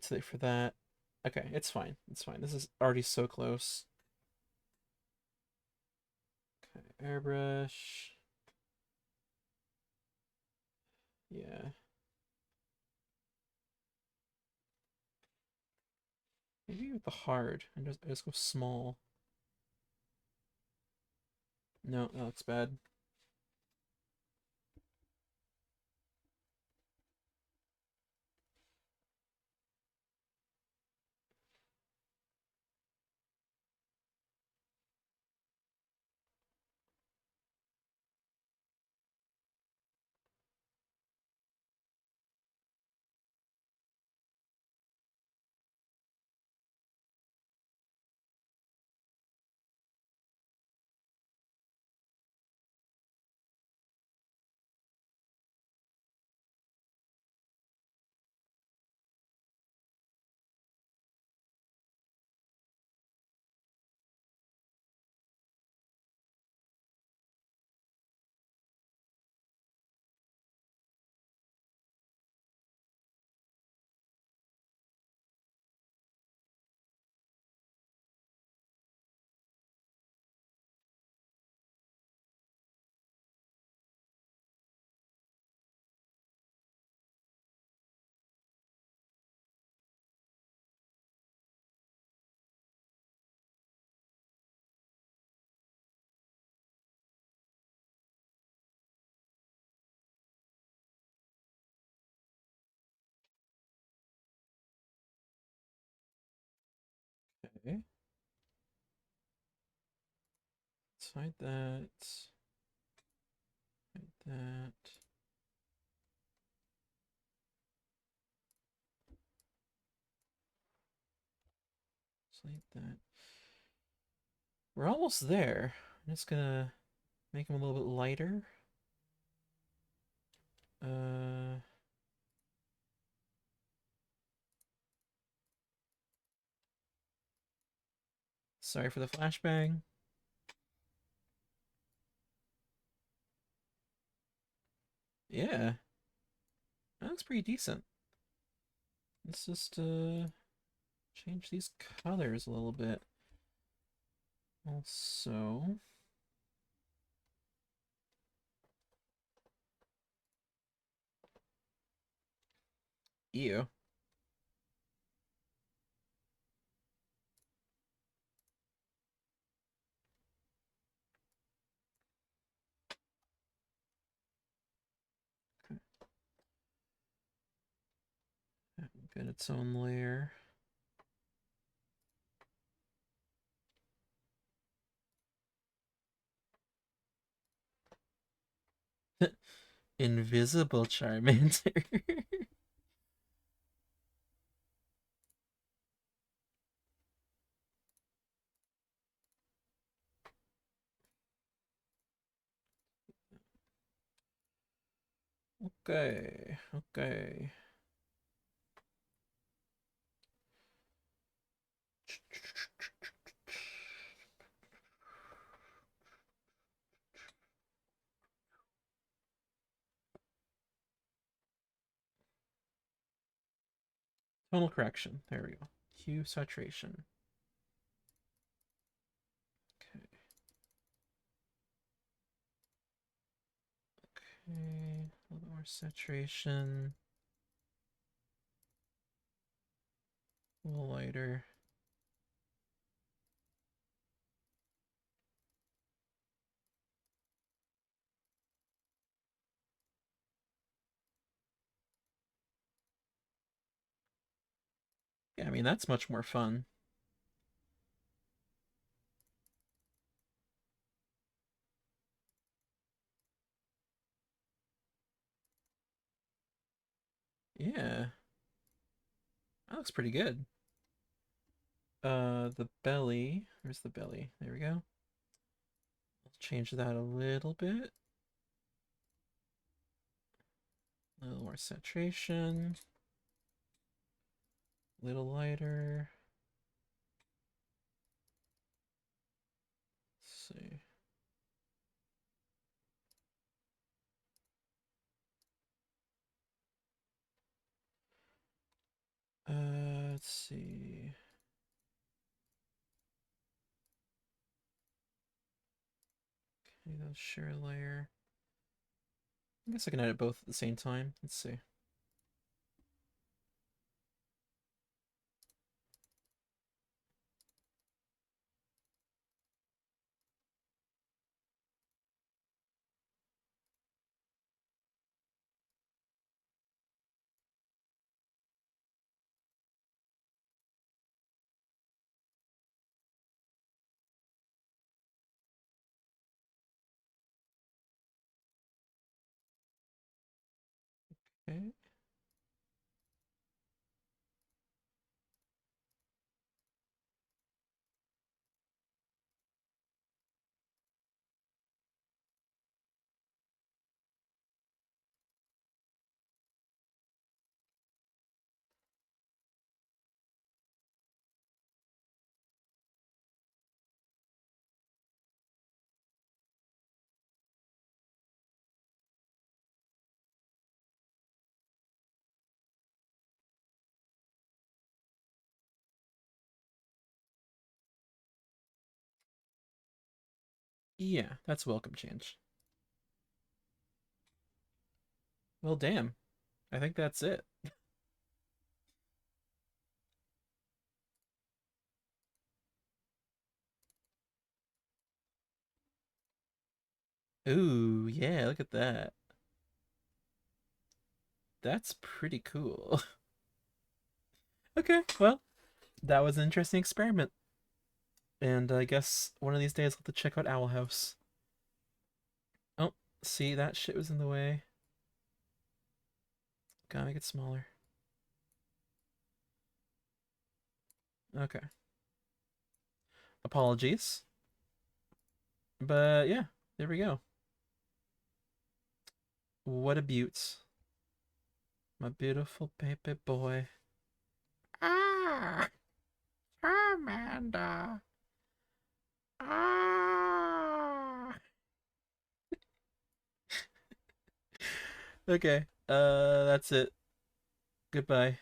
too late for that. Okay, it's fine. It's fine. This is already so close. Okay, airbrush. Yeah. Maybe with the hard. I just go small. No, that looks bad. Okay. Let's hide that. Hide that. Slate that. We're almost there. I'm just gonna make them a little bit lighter. Uh, Sorry for the flashbang. Yeah, that looks pretty decent. Let's just change these colors a little bit. Also, ew. Get its own layer. Invisible Charmander. Okay, okay. Tonal correction. There we go. Hue saturation. Okay. Okay. A little more saturation. A little lighter. Yeah, I mean, that's much more fun. Yeah, that looks pretty good. The belly. Where's the belly? There we go. Let's change that a little bit. A little more saturation. A little lighter. Let's see. Let's see. Okay, those share layer. I guess I can edit both at the same time. Let's see. Okay. Yeah, that's welcome change. Well, damn. I think that's it. Ooh, yeah, look at that. That's pretty cool. Okay, well, that was an interesting experiment. And I guess one of these days I'll have to check out Owl House. Oh, see, that shit was in the way. Gotta make it smaller. Okay. Apologies. But yeah, there we go. What a beaut. My beautiful baby boy. Ah, Amanda. Ah. Okay. That's it. Goodbye.